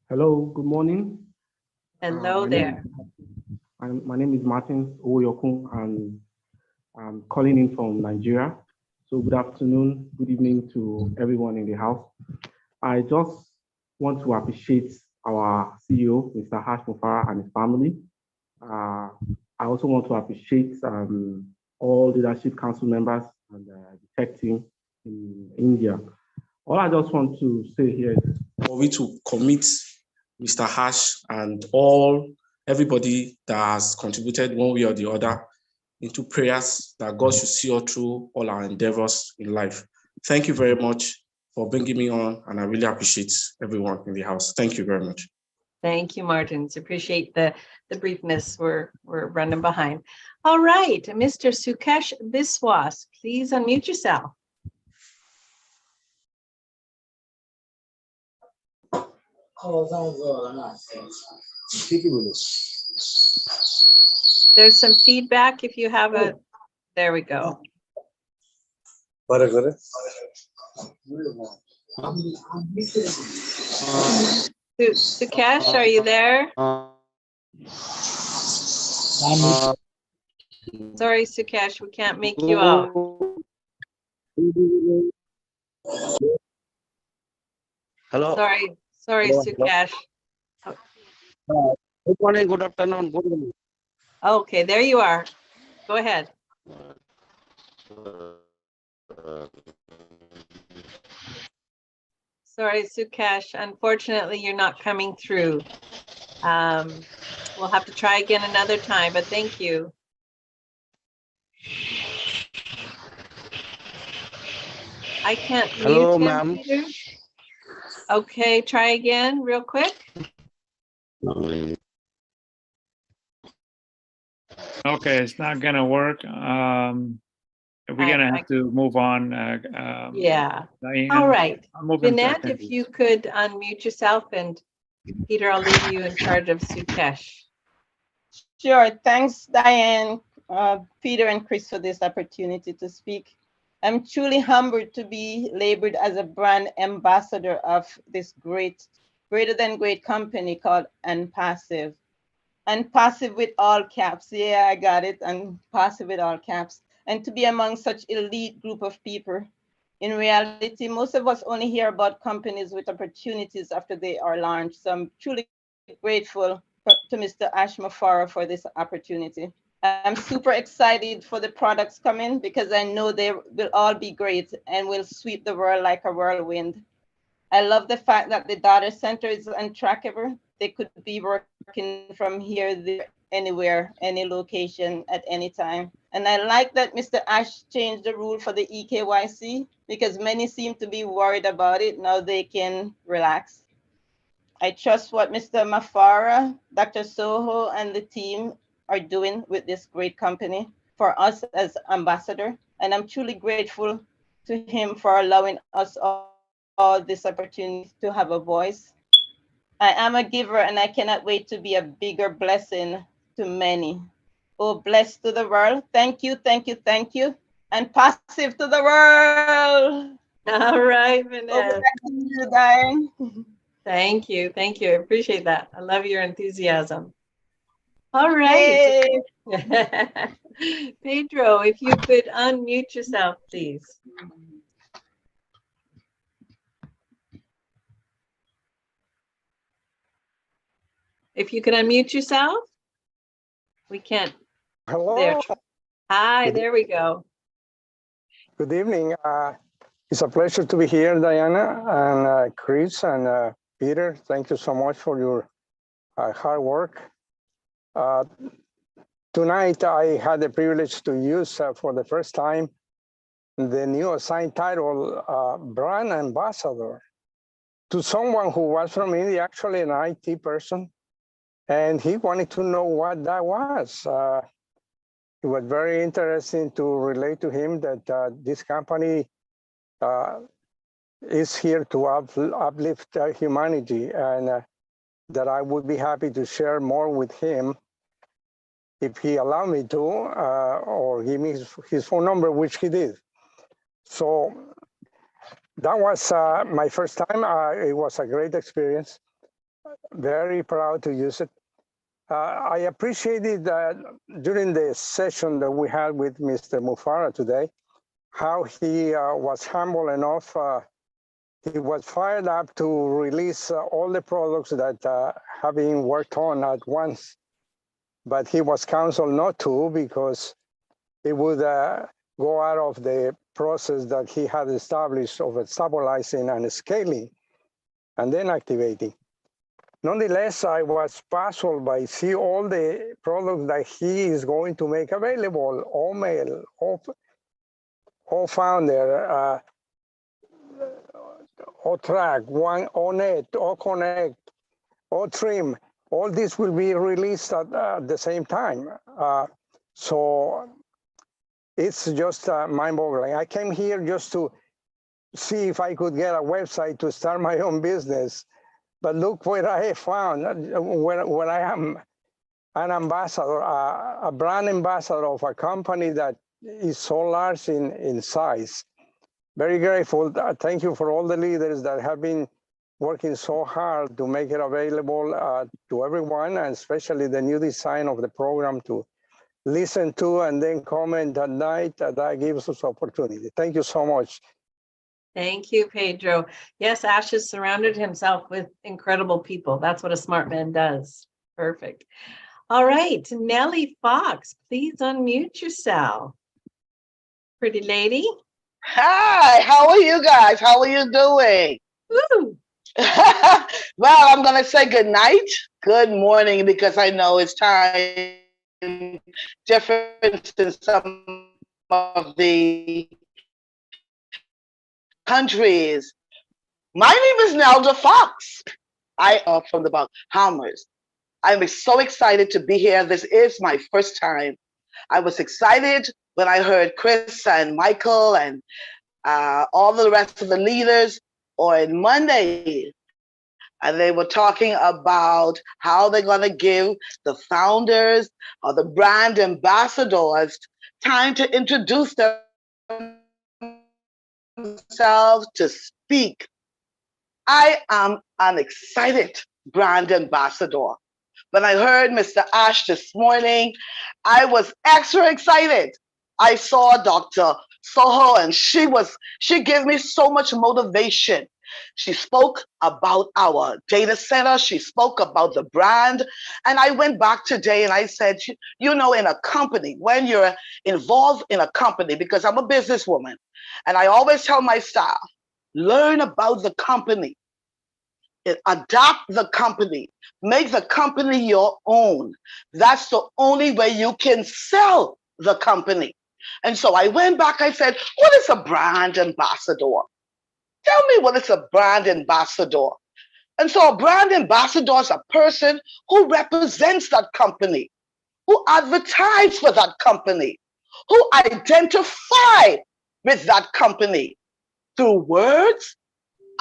Hello, good morning. Hello there. My name is Martin Oyokun, and I'm calling in from Nigeria. So good afternoon, good evening to everyone in the house. I just want to appreciate our CEO, Mr. Harsh Mufara, and his family. I also want to appreciate all leadership council members and the tech team in India. All I just want to say here is for we to commit Mr. Harsh and everybody that has contributed one way or the other into prayers that God should see us through all our endeavors in life. Thank you very much for bringing me on, and I really appreciate everyone in the house. Thank you very much. Thank you, Martins. Appreciate the briefness. We're running behind. All right, Mr. Sukesh Biswas, please unmute yourself. There's some feedback if you have a, there we go. Sukesh, are you there? Sorry, Sukesh, we can't make you out. Hello. Sorry, Sukesh. Good morning, good afternoon, good evening. Okay, there you are. Go ahead. Sorry, Sukesh. Unfortunately, you're not coming through. We'll have to try again another time, but thank you. I can't Hello, mute him, ma'am. Peter. Okay, try again real quick. Okay, it's not gonna work. We're gonna have to move on. Yeah. Diane, All right. I'll move him to Vinette, if attendance. you could unmute yourself, and Peter, I'll leave you in charge of Sukesh. Sure. Thanks, Diane, Peter, and Chris for this opportunity to speak. I'm truly humbled to be labeled as a brand ambassador of this greater than great company called ONPASSIVE. ONPASSIVE with all caps. Yeah, I got it. ONPASSIVE with all caps. And to be among such elite group of people. In reality, most of us only hear about companies with opportunities after they are launched. So I'm truly grateful to Mr. Ash Mufara for this opportunity. I'm super excited for the products coming because I know they will all be great and will sweep the world like a whirlwind. I love the fact that the data center is untrackable. They could be working from here, there, anywhere, any location at any time. And I like that Mr. Ash changed the rule for the EKYC because many seem to be worried about it. Now they can relax. I trust what Mr. Mufara, Dr. Soho, and the team are doing with this great company for us as ambassador. And I'm truly grateful to him for allowing us all this opportunity to have a voice. I am a giver and I cannot wait to be a bigger blessing to many. Oh, blessed to the world. Thank you, thank you, thank you. And passive to the world. All right, Vinette. Over back to you, Diane. Thank you. Thank you. I appreciate that. I love your enthusiasm. All right. Pedro, if you could unmute yourself, please. If you could unmute yourself. We can't. Hello. There. Hi, there we go. Good evening. It's a pleasure to be here, Diana and Chris and Peter. Thank you so much for your hard work. Tonight, I had the privilege to use for the first time the new assigned title, Brand Ambassador, to someone who was from India, actually an IT person, and he wanted to know what that was. it was very interesting to relate to him that this company is here to uplift humanity, and that I would be happy to share more with him if he allowed me to, or give me his phone number, which he did. So that was my first time. It was a great experience. Very proud to use it. I appreciated during the session that we had with Mr. Mushara today, how he was humble enough. He was fired up to release all the products that have been worked on at once, but he was counseled not to because it would go out of the process that he had established of stabilizing and scaling and then activating. Nonetheless, I was puzzled by see all the products that he is going to make available, all mail, all founder, all track, one, all net, all connect, all trim, all this will be released at the same time. So it's just mind-boggling. I came here just to see if I could get a website to start my own business. But look where I found, where I am an ambassador, a brand ambassador of a company that is so large in size. Very grateful. Thank you for all the leaders that have been working so hard to make it available to everyone, and especially the new design of the program to listen to and then comment at night. That gives us opportunity. Thank you so much. Thank you, Pedro. Yes, Ash has surrounded himself with incredible people. That's what a smart man does. Perfect. All right, Nellie Fox, please unmute yourself. Pretty lady. Hi, how are you guys? How are you doing? Woo. Well, I'm going to say good night, good morning, because I know it's time different in some of the countries. My name is Nelda Fox. I am from the Bahamas. I'm so excited to be here. This is my first time. I was excited when I heard Chris and Michael and all the rest of the leaders on Monday. And they were talking about how they're going to give the founders or the brand ambassadors time to introduce themselves, to speak. I am an excited brand ambassador. When I heard Mr. Ash this morning, I was extra excited. I saw Dr. Soho and she gave me so much motivation. She spoke about our data center. She spoke about the brand. And I went back today and I said, you know, in a company, when you're involved in a company, because I'm a businesswoman, and I always tell my staff, learn about the company, adapt the company, make the company your own. That's the only way you can sell the company. And so I went back, I said, what is a brand ambassador? Tell me what is a brand ambassador. And so a brand ambassador is a person who represents that company, who advertises for that company, who identify with that company through words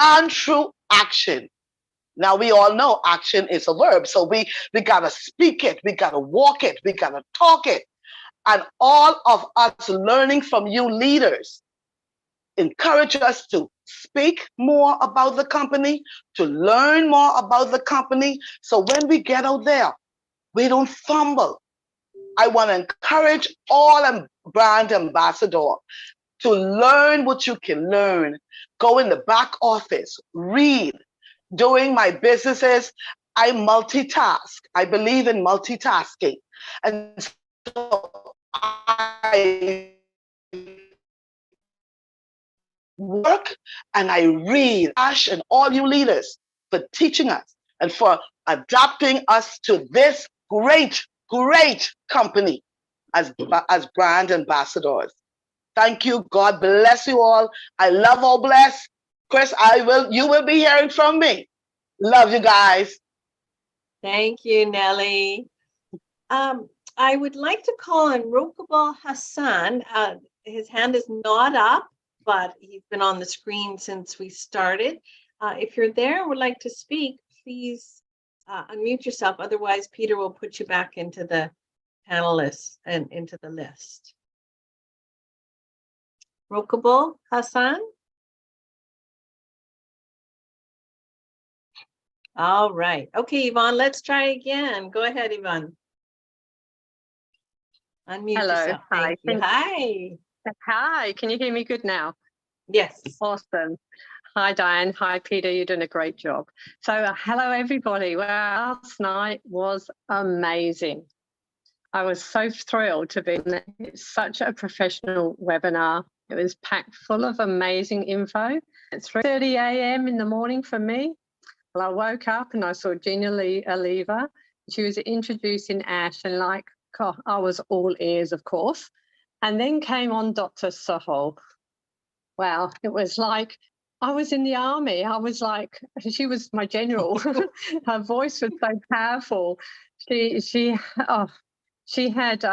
and through action. Now we all know action is a verb, so we gotta speak it, we gotta walk it, we gotta talk it. And all of us learning from you leaders encourage us to speak more about the company, to learn more about the company. So when we get out there, we don't fumble. I want to encourage all brand ambassadors to learn what you can learn. Go in the back office, read. Doing my businesses, I multitask. I believe in multitasking. And so I work and I read. Ash and all you leaders for teaching us and for adapting us to this great, great company as brand ambassadors. Thank you. God bless you all. I love all bless. Chris, you will be hearing from me. Love you guys. Thank you, Nellie. I would like to call on Rokabal Hassan. His hand is not up, but he's been on the screen since we started. If you're there and would like to speak, please unmute yourself. Otherwise, Peter will put you back into the panelists and into the list. Rokabal Hassan? All right. Okay, Yvonne, let's try again. Go ahead, Yvonne. Unmute Hello. yourself. Thank you. Hi. Hi. Can you hear me good now? Yes. Awesome. Hi, Diane. Hi, Peter. You're doing a great job. So hello, everybody. Well, last night was amazing. I was so thrilled to be there. It's such a professional webinar. It was packed full of amazing info. It's 3:30 a.m. in the morning for me. Well, I woke up and I saw Gina Aliva. She was introducing Ash, and like, God, I was all ears, of course. And then came on Dr. Sahol. Wow, it was like I was in the army. I was like, she was my general. Her voice was so powerful. She had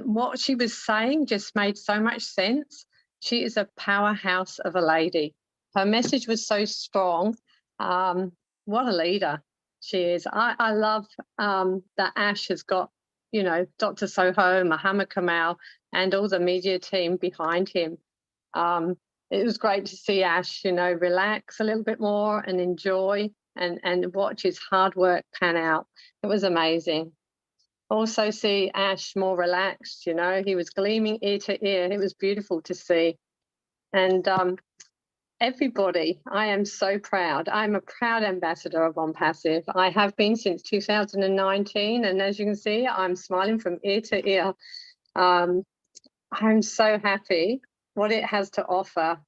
what she was saying just made so much sense. She is a powerhouse of a lady. Her message was so strong. What a leader she is. I love that Ash has got, you know, Dr. Soho, Muhammad Kamal, and all the media team behind him. It was great to see Ash, you know, relax a little bit more and enjoy and watch his hard work pan out. It was amazing. Also see Ash more relaxed, you know, he was gleaming ear to ear. It was beautiful to see. And everybody, I am so proud. I'm a proud ambassador of ONPASSIVE. I have been since 2019. And as you can see, I'm smiling from ear to ear. I'm so happy what it has to offer.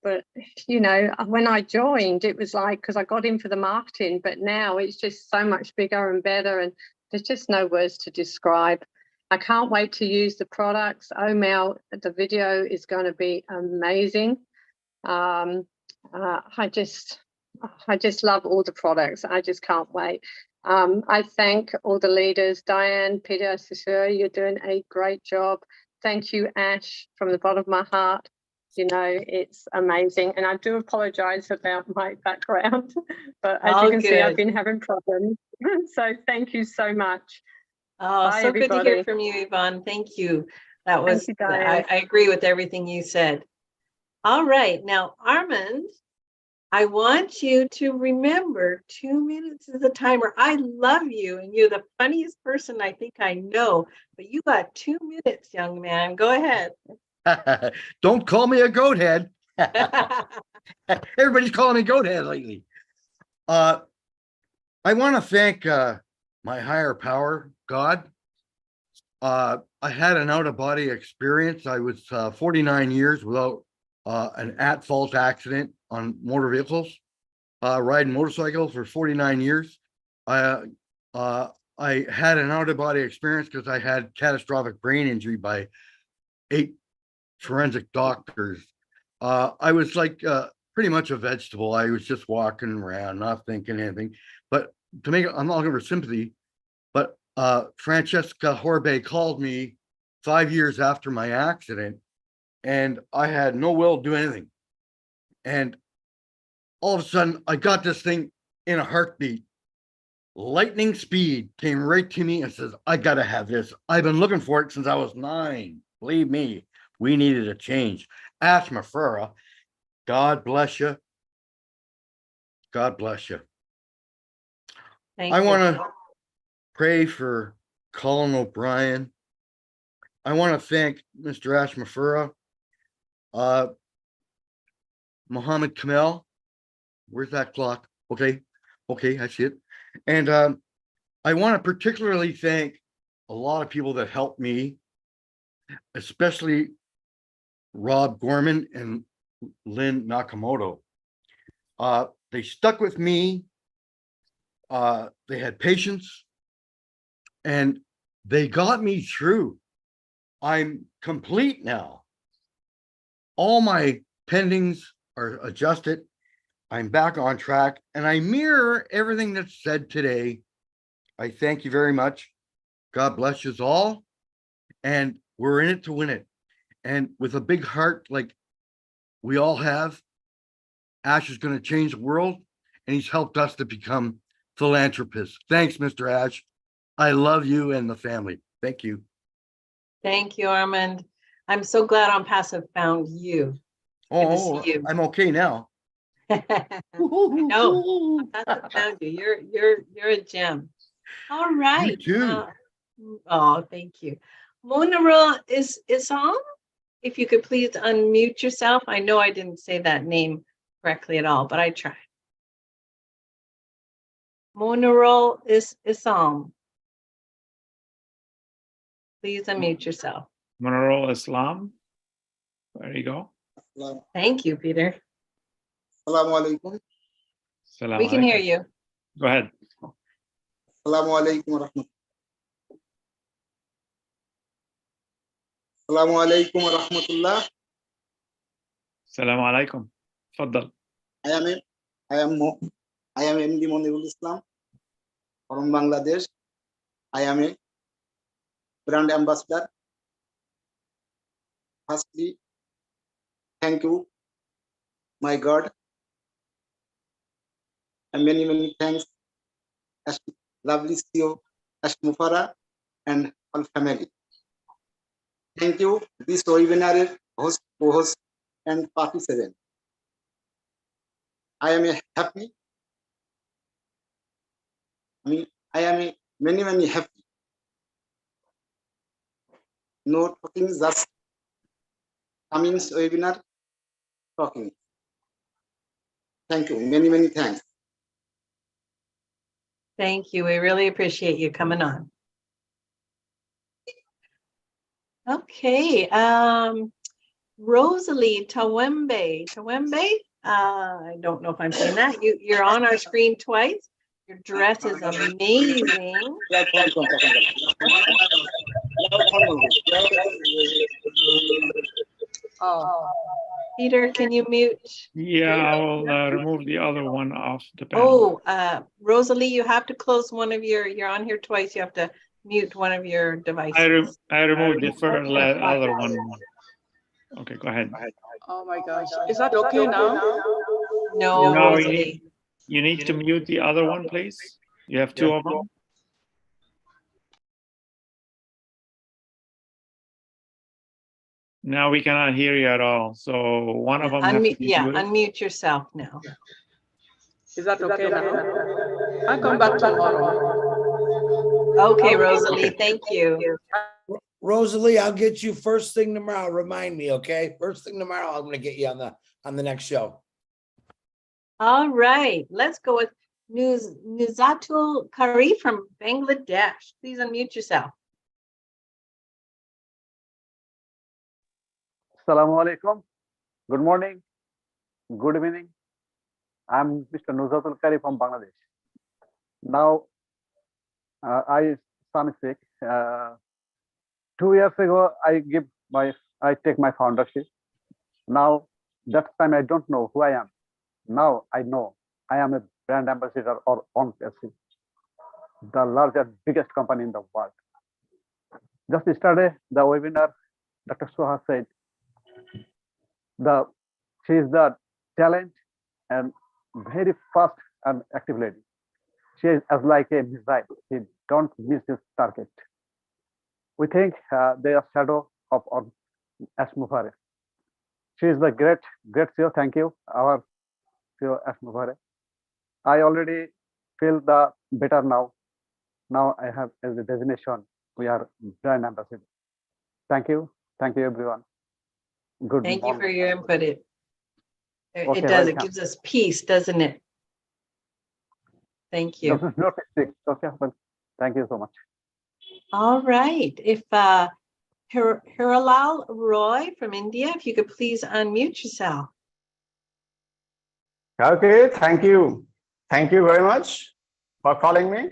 But, you know, when I joined, it was like, because I got in for the marketing, but now it's just so much bigger and better. And there's just no words to describe. I can't wait to use the products. Omel, the video is going to be amazing. I just love all the products. I just can't wait. I thank all the leaders, Diane, Peter, Cicero, you're doing a great job. Thank you, Ash, from the bottom of my heart. You know, it's amazing. And I do apologize about my background, but as you can see, I've been having problems. So thank you so much. Oh, Bye, so everybody. good to hear from you, Yvonne. Thank you. That was, Thank you, Diane. I agree with everything you said. All right, now, Armand, I want you to remember 2 minutes is the timer. I love you, and you're the funniest person I think I know, but you got 2 minutes, young man. Go ahead. Don't call me a goat head. Everybody's calling me goat head lately. I want to thank my higher power, God. I had an out-of-body experience. I was 49 years without an at-fault accident on motor vehicles, riding motorcycles for 49 years. I had an out-of-body experience because I had catastrophic brain injury by 8 forensic doctors. I was like pretty much a vegetable. I was just walking around, not thinking anything. But to make it, I'm not looking for sympathy, but Francesca Horbe called me 5 years after my accident, and I had no will to do anything. And all of a sudden, I got this thing in a heartbeat. Lightning speed came right to me and says, I got to have this. I've been looking for it since I was 9. Believe me, we needed a change. Ash Mafura, God bless you. God bless you. I want to pray for Colin O'Brien. I want to thank Mr. Ash Mafura, Muhammad Kamal. Where's that clock? Okay, I see it. And I want to particularly thank a lot of people that helped me, especially Rob Gorman and Lynn Nakamoto. They stuck with me. They had patience, and they got me through. I'm complete now. All my pendings are adjusted. I'm back on track, and I mirror everything that's said today. I thank you very much. God bless us all. And we're in it to win it. And with a big heart like we all have, Ash is going to change the world, and he's helped us to become philanthropists. Thanks, Mr. Ash. I love you and the family. Thank you. Thank you, Armand. I'm so glad ONPASSIVE found you. Good to see you. I'm okay now. No, ONPASSIVE found you. You're a gem. All right. You too. Oh, thank you. Monaril Isam, if you could please unmute yourself. I know I didn't say that name correctly at all, but I tried. Monaril Isam. Please unmute yourself. Monaril Islam. There you go. Thank you, Peter. Assalamu alaikum. We can hear you. Go ahead. Assalamu alaikum wa rahmatullah. Assalamu alaikum wa rahmatullah. Assalamu alaikum. Faddal. I am MD Monirul Islam from Bangladesh. I am a brand ambassador. Firstly, thank you, my God, and many thanks, as lovely CEO, as Mufara, and all family. Thank you, this webinar host, co-host, and participant. I am happy. I am many happy. No talking, just coming webinar talking. Thank you. Many thanks. Thank you. We really appreciate you coming on. Okay. Rosalie Tawembe. I don't know if I'm saying that. You're on our screen twice. Your dress is amazing. Oh, Peter, can you mute? Yeah, I will remove the other one off the Oh, panel. Rosalie, you have to close one of you're on here twice. You have to mute one of your devices. I removed the other one. Okay, go ahead. Oh my gosh. Is that okay now? No, No, Rosalie. you need to mute the other one, please. You have two of them. Now we cannot hear you at all. So one of them has to be muted. Unmute yourself now. Is that okay now? I'll come back tomorrow. Okay, Rosalie, thank you. Rosalie, I'll get you first thing tomorrow. Remind me, okay? First thing tomorrow, I'm gonna get you on the next show. All right, let's go with Nizatal Curry from Bangladesh. Please unmute yourself. Assalamu alaikum. Good morning. Good evening. I'm Mr. Nizatal Curry from Bangladesh. Now, I sick. 2 years ago, I take my foundership. Now, that time I don't know who I am. Now I know I am a brand ambassador or ONPASSIVE, the largest, biggest company in the world. Just yesterday, the webinar, Dr. Soha said, she is the talent and very fast and active lady. She is as like a missile. She don't miss this target. We think they are shadow of Ash Mufare. She is the great CEO. Thank you, our CEO Ash Mufare. I already feel the better now. Now I have as a designation. We are brand ambassador. Thank you everyone. Good Thank morning. you for your input. It Okay, does. welcome. It gives us peace, doesn't it? Thank you. This is not mistake. Okay, well, thank you so much. All right. If Hiralal Roy from India, if you could please unmute yourself. Okay, thank you. Thank you very much for calling me.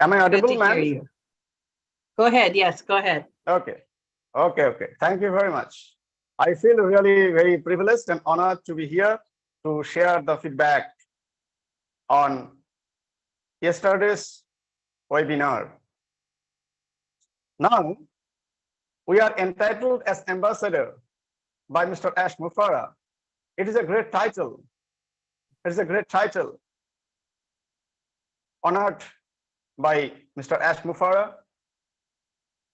Am I audible, Good to hear ma'am? you. Go ahead. Yes, go ahead. Okay. Thank you very much. I feel really very privileged and honored to be here to share the feedback on yesterday's webinar. Now, we are entitled as ambassador by Mr. Ash Mufarah. It is a great title. It is a great title. Honored by Mr. Ash Mufarah.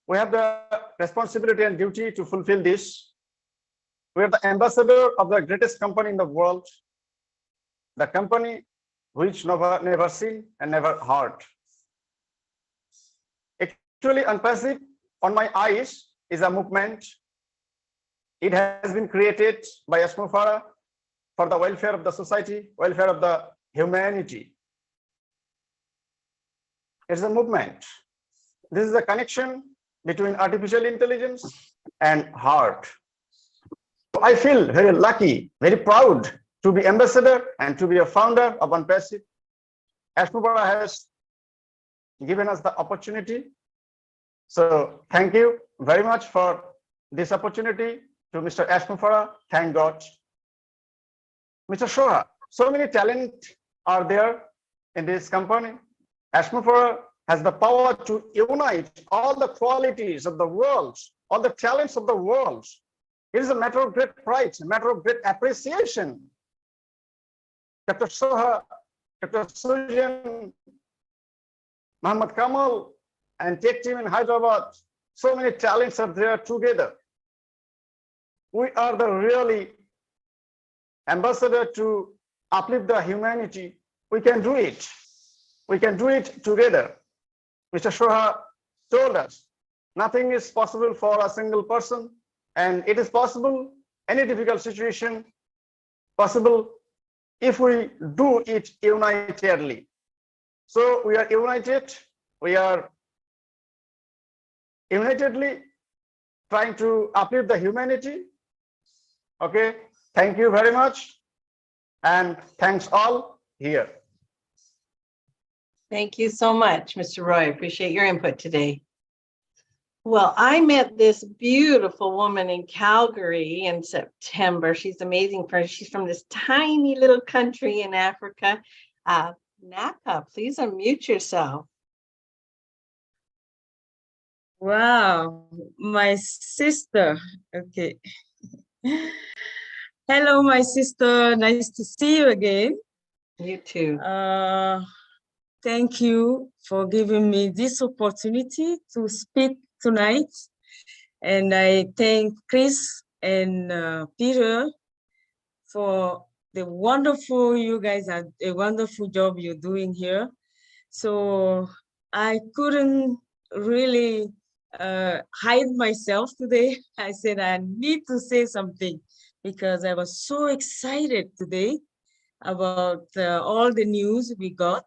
We have the responsibility and duty to fulfill this. We are the ambassador of the greatest company in the world, the company which never seen and never heard. Actually, ONPASSIVE, on my eyes, is a movement. It has been created by Ash Mufarah for the welfare of the society, welfare of the humanity. It's a movement. This is a connection between artificial intelligence and heart. I feel very lucky, very proud to be ambassador and to be a founder of ONPASSIVE. Ash Mufarah has given us the opportunity. So thank you very much for this opportunity to Mr. Ash Mufarah. Thank God. Mr. Shoha, so many talent are there in this company. Ash Mufarah has the power to unite all the qualities of the world, all the talents of the world. It is a matter of great pride, a matter of great appreciation. Dr. Shoha, Dr. Sujan, Muhammad Kamal, and tech team in Hyderabad, so many talents are there together. We are the really ambassador to uplift the humanity. We can do it. We can do it together. Mr. Shoha told us nothing is possible for a single person, and it is possible, any difficult situation possible if we do it unitedly. So we are united, we are unitedly trying to uplift the humanity. Okay, thank you very much, and thanks all here. Thank you so much, Mr. Roy. Appreciate your input today. Well, I met this beautiful woman in Calgary in September. She's amazing. She's from this tiny little country in Africa. Naka, please unmute yourself. Wow, my sister. Okay. Hello, my sister. Nice to see you again. You too. Thank you for giving me this opportunity to speak tonight. And I thank Chris and Peter for the wonderful, you guys are a wonderful job you're doing here. So I couldn't really hide myself today. I said I need to say something because I was so excited today about all the news we got,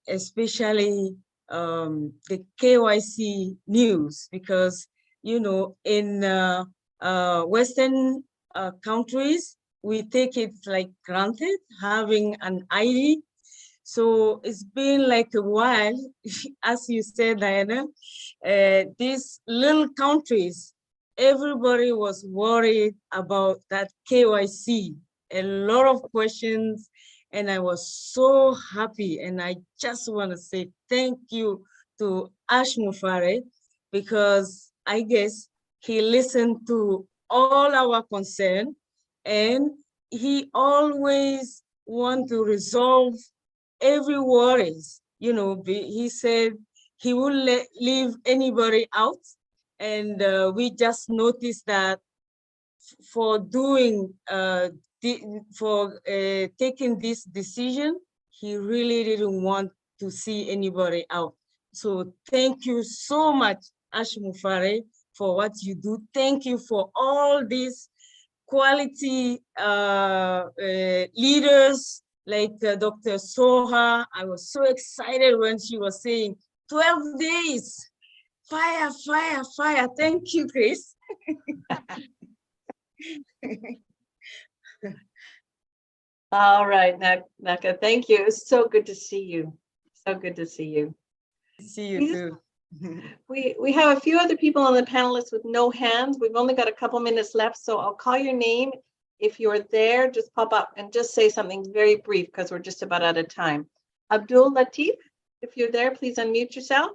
especially the KYC news, because, you know, in Western countries, we take it like granted, having an ID. So it's been like a while, as you said, Diana, these little countries, everybody was worried about that KYC, a lot of questions, and I was so happy. And I just want to say thank you to Ash Mufarah, because I guess he listened to all our concern, and he always want to resolve every worries. You know, he said he wouldn't leave anybody out. And we just noticed that for doing, taking this decision, he really didn't want to see anybody out. So thank you so much, Ash Mufarah, for what you do. Thank you for all these quality leaders like Dr. Soha. I was so excited when she was saying 12 days, fire, fire, fire. Thank you, Chris. All right, Naka, thank you. It's so good to see you. So good to see you. See you too. We have a few other people on the panelists with no hands. We've only got a couple minutes left, so I'll call your name. If you're there, just pop up and just say something very brief because we're just about out of time. Abdul Latif, if you're there, please unmute yourself.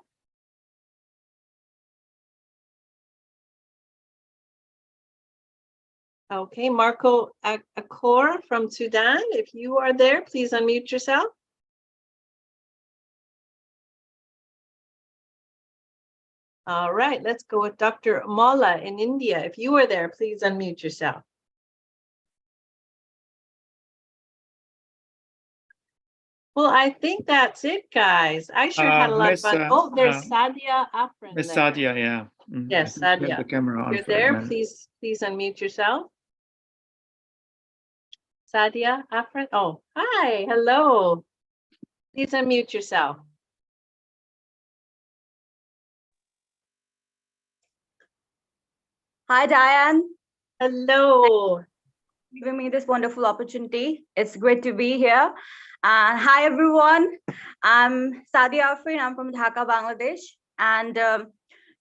Okay, Marco Akor from Sudan, if you are there, please unmute yourself. All right, let's go with Dr. Molla in India. If you are there, please unmute yourself. Well, I think that's it, guys. I sure had a lot of fun. Oh, there's Sadhi Afrin. Miss Sadia, yeah. Yes, I think you Sadia. have the camera on You're for a there. minute. Please unmute yourself. Sadia Afrin. Oh, hi. Hello. Please unmute yourself. Hi, Diane. Hello. Giving me this wonderful opportunity. It's great to be here. Hi, everyone. I'm Sadhi Afrin. I'm from Dhaka, Bangladesh. And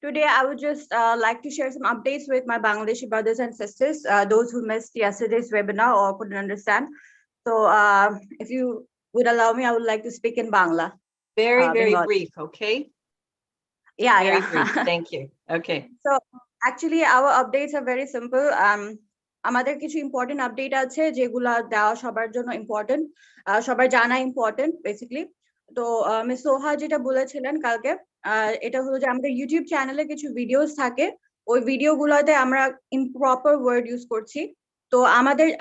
today I would just like to share some updates with my Bangladeshi brothers and sisters, those who missed yesterday's webinar or couldn't understand. So if you would allow me, I would like to speak in Bangla. Very brief, okay? Yeah, very yeah. brief. Thank you. Okay. So actually our updates are very simple. আমাদের কিছু important update আছে যেগুলা দেওয়া সবার জন্য important, সবার জানা important basically. তো মিস সোহা যেটা বলেছিলেন কালকে, এটা হলো যে আমাদের ইউটিউব চ্যানেলে কিছু ভিডিওস থাকে, ওই ভিডিওগুলোতে আমরা ইমপ্রপার ওয়ার্ড ইউজ করছি। তো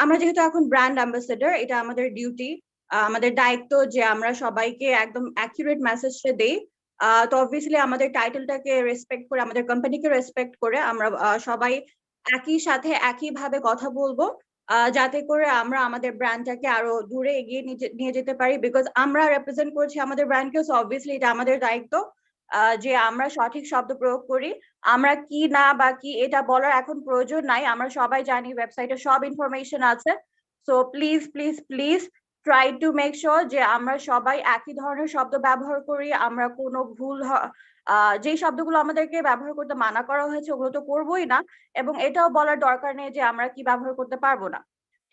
আমরা যেহেতু এখন ব্র্যান্ড অ্যাম্বাসেডর, এটা আমাদের ডিউটি, আমাদের দায়িত্ব যে আমরা সবাইকে একদম অ্যাকুরেট মেসেজটা দেই। তো অবভিয়াসলি আমাদের টাইটেলটাকে রেসপেক্ট করে, আমাদের কোম্পানিকে রেসপেক্ট করে আমরা সবাই একই সাথে একইভাবে কথা বলবো, যাতে করে আমরা আমাদের ব্র্যান্ডটাকে আরো দূরে এগিয়ে নিয়ে যেতে পারি। বিকজ আমরা রিপ্রেজেন্ট করছি আমাদের ব্র্যান্ডকে, সো অবভিয়াসলি এটা আমাদের দায়িত্ব যে আমরা সঠিক শব্দ প্রয়োগ করি। আমরা কি না বা কি এটা বলার এখন প্রয়োজন নাই, আমরা সবাই জানি, ওয়েবসাইটে সব ইনফরমেশন আছে। So please please please try to make sure যে আমরা সবাই একই ধরনের শব্দ ব্যবহার করি, আমরা কোনো ভুল যে শব্দগুলো আমাদেরকে ব্যবহার করতে মানা করা হয়েছে ওগুলো তো করবোই না, এবং এটাও বলার দরকার নেই যে আমরা কি ব্যবহার করতে পারবো না।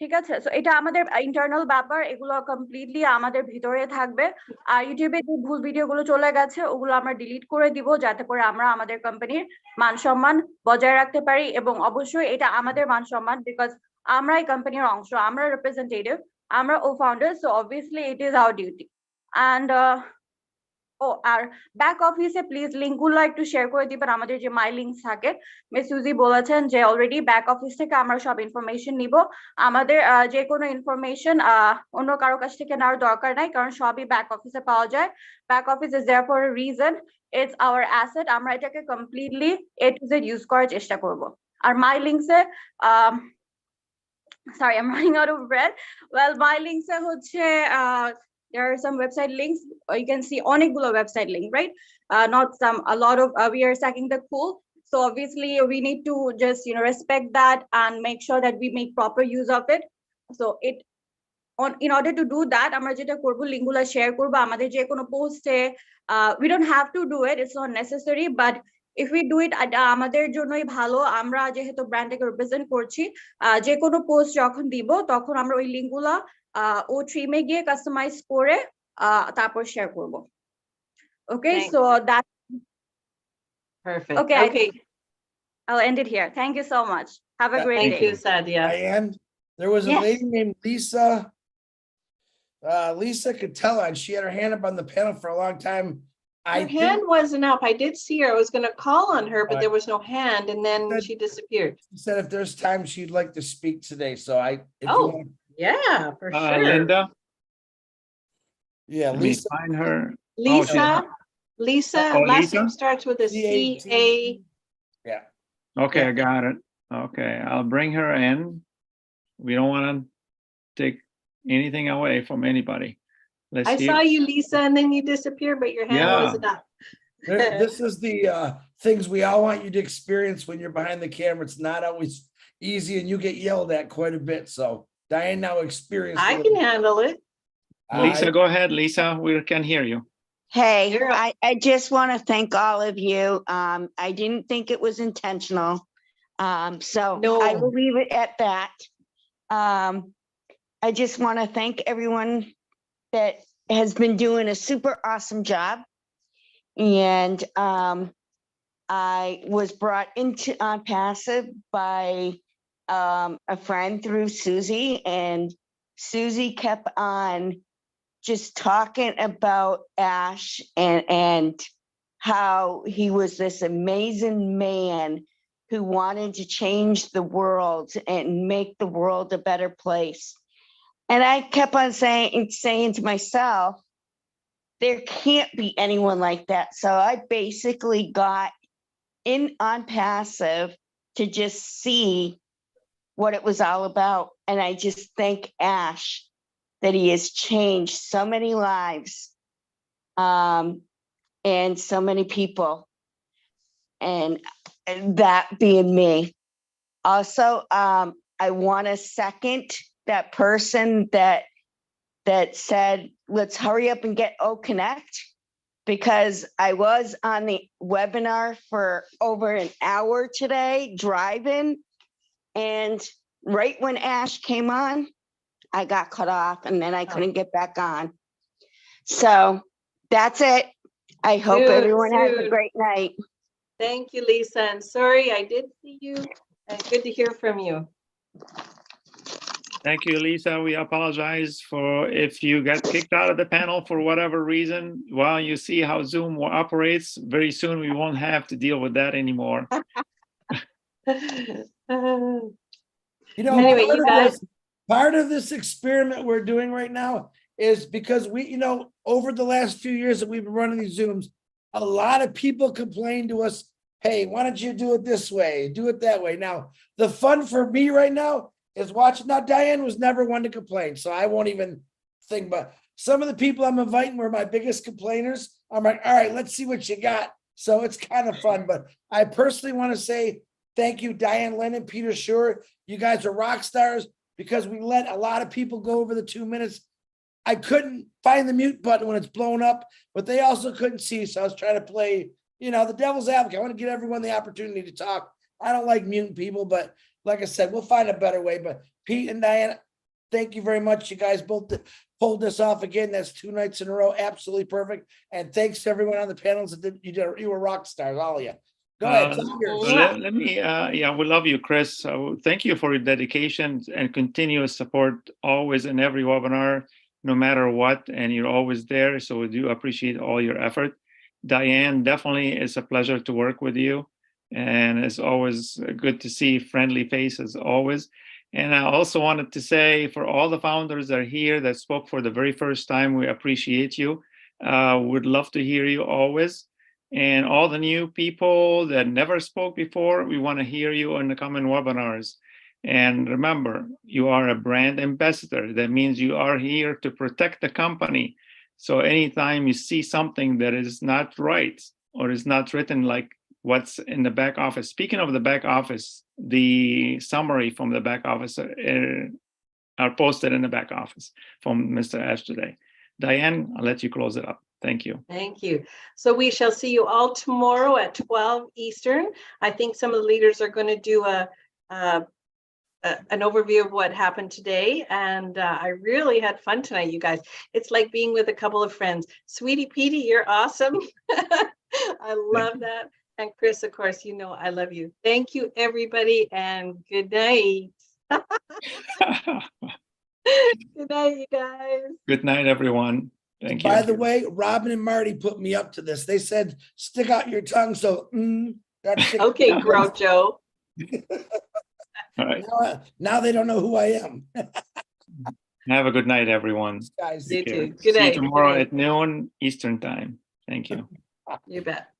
ঠিক আছে, সো এটা আমাদের ইন্টারনাল ব্যাপার, এগুলো কমপ্লিটলি আমাদের ভিতরে থাকবে। আর ইউটিউবে যে ভুল ভিডিওগুলো চলে গেছে ওগুলো আমরা ডিলিট করে দিব, যাতে করে আমরা আমাদের কোম্পানির মান সম্মান বজায় রাখতে পারি। এবং অবশ্যই এটা আমাদের মান সম্মান, বিকজ আমরা এই কোম্পানির অংশ, আমরা রিপ্রেজেন্টেটিভ, আমরা ও founder, so obviously it is our duty. And আর ব্যাক অফিসে প্লিজ লিঙ্কগুলো একটু শেয়ার করে দিবেন, আমাদের যে মাই লিঙ্কস থাকে। মিস সুজি বলেছেন যে অলরেডি ব্যাক অফিস থেকে আমরা সব ইনফরমেশন নিব, আমাদের যে কোনো ইনফরমেশন অন্য কারো কাছ থেকে নেওয়ার দরকার নাই, কারণ সবই ব্যাক অফিসে পাওয়া যায়। Back office is there for a reason, it's our asset, আমরা এটাকে completely A to Z use করার চেষ্টা করব। আর মাই লিঙ্কসে sorry, I'm running out of breath. Well, my links are there are some website links. You can see onigulo website link, right? Not some, a lot of we are stacking the pool. So obviously we need to just respect that and make sure that we make proper use of it. So in order to do that, আমরা যেটা করব লিঙ্কগুলো share করব আমাদের যে কোনো পোস্টে। We don't have to do it, it's not necessary, but if we do it আমাদের জন্যই ভালো। আমরা যেহেতু ব্র্যান্ডটাকে রিপ্রেজেন্ট করছি, যে কোনো পোস্ট যখন দিব তখন আমরা ওই লিঙ্কগুলো ও থ্রিমে গিয়ে কাস্টমাইজ করে তারপর শেয়ার করব। Okay, so that perfect. Okay. I'll end it here. Thank you so much. Have a great day. Thank you, Sadia. Diane, there was a lady named Lisa Catella, and she had her hand up on the panel for a long time. Her hand wasn't up. I did see her. I was going to call on her, but there was no hand, and then she disappeared. She said if there's time, she'd like to speak today. So yeah, for sure. Linda? Yeah, Lisa. Find her. Lisa. Last name starts with a C-A. Yeah. Okay, I got it. Okay, I'll bring her in. We don't want to take anything away from anybody. I saw you, Lisa, and then you disappeared, but your hand wasn't up. This is the things we all want you to experience when you're behind the camera. It's not always easy, and you get yelled at quite a bit. So Diane now experienced. I can handle it. Lisa, go ahead, Lisa. We can hear you. Hey, I just want to thank all of you. I didn't think it was intentional. So I will leave it at that. I just want to thank everyone that has been doing a super awesome job. And I was brought into ONPASSIVE by a friend through Susie, and Susie kept on just talking about Ash and how he was this amazing man who wanted to change the world and make the world a better place. And I kept on saying to myself, there can't be anyone like that. So I basically got in on passive to just see what it was all about. And I just thank Ash that he has changed so many lives and so many people. And that being me. Also, I want to second that person that said, let's hurry up and get O Connect, because I was on the webinar for over an hour today driving, and right when Ash came on, I got cut off and then I couldn't get back on. So that's it. I hope everyone has a great night. Thank you, Lisa. And sorry, I did see you. And good to hear from you. Thank you, Lisa. We apologize for if you got kicked out of the panel for whatever reason. Well, you see how Zoom operates. Very soon we won't have to deal with that anymore. Anyway, you guys. Part of this experiment we're doing right now is because we, over the last few years that we've been running these Zooms, a lot of people complain to us, hey, why don't you do it this way, do it that way? Now, the fun for me right now is watching. Now, Diane was never one to complain, so I won't even think, but some of the people I'm inviting were my biggest complainers. I'm like, all right, let's see what you got. So it's kind of fun, but I personally want to say thank you, Diane Lennon, Peter Schur. You guys are rock stars, because we let a lot of people go over the 2 minutes. I couldn't find the mute button when it's blown up, but they also couldn't see. So I was trying to play, the devil's advocate. I want to give everyone the opportunity to talk. I don't like muting people, but like I said, we'll find a better way. But Pete and Diana, thank you very much. You guys both pulled this off again. That's 2 nights in a row. Absolutely perfect. And thanks to everyone on the panels that did. You were rock stars, all of you. Go ahead. Let me, we love you, Chris. So thank you for your dedication and continuous support always in every webinar, no matter what, and you're always there. So we do appreciate all your effort. Diane, definitely it's a pleasure to work with you. And it's always good to see friendly faces always. And I also wanted to say for all the founders that are here that spoke for the very first time, we appreciate you. Would love to hear you always. And all the new people that never spoke before, we want to hear you in the coming webinars. And remember, you are a brand ambassador. That means you are here to protect the company. So anytime you see something that is not right or is not written like what's in the back office. Speaking of the back office, the summary from the back office are posted in the back office from Mr. Ash today. Diane, I'll let you close it up. Thank you. Thank you. So we shall see you all tomorrow at 12 Eastern. I think some of the leaders are going to do an overview of what happened today. And I really had fun tonight, you guys. It's like being with a couple of friends. Sweetie Petey, you're awesome. I love that. And Chris, of course, I love you. Thank you, everybody, and good night. Good night, you guys. Good night, everyone. Thank you. By the way, Robin and Marty put me up to this. They said, stick out your tongue. So, okay, Groucho. All right. Now they don't know who I am. Have a good night, everyone. Guys, you too. See Good night. you tomorrow at noon Eastern time. Thank you. You bet.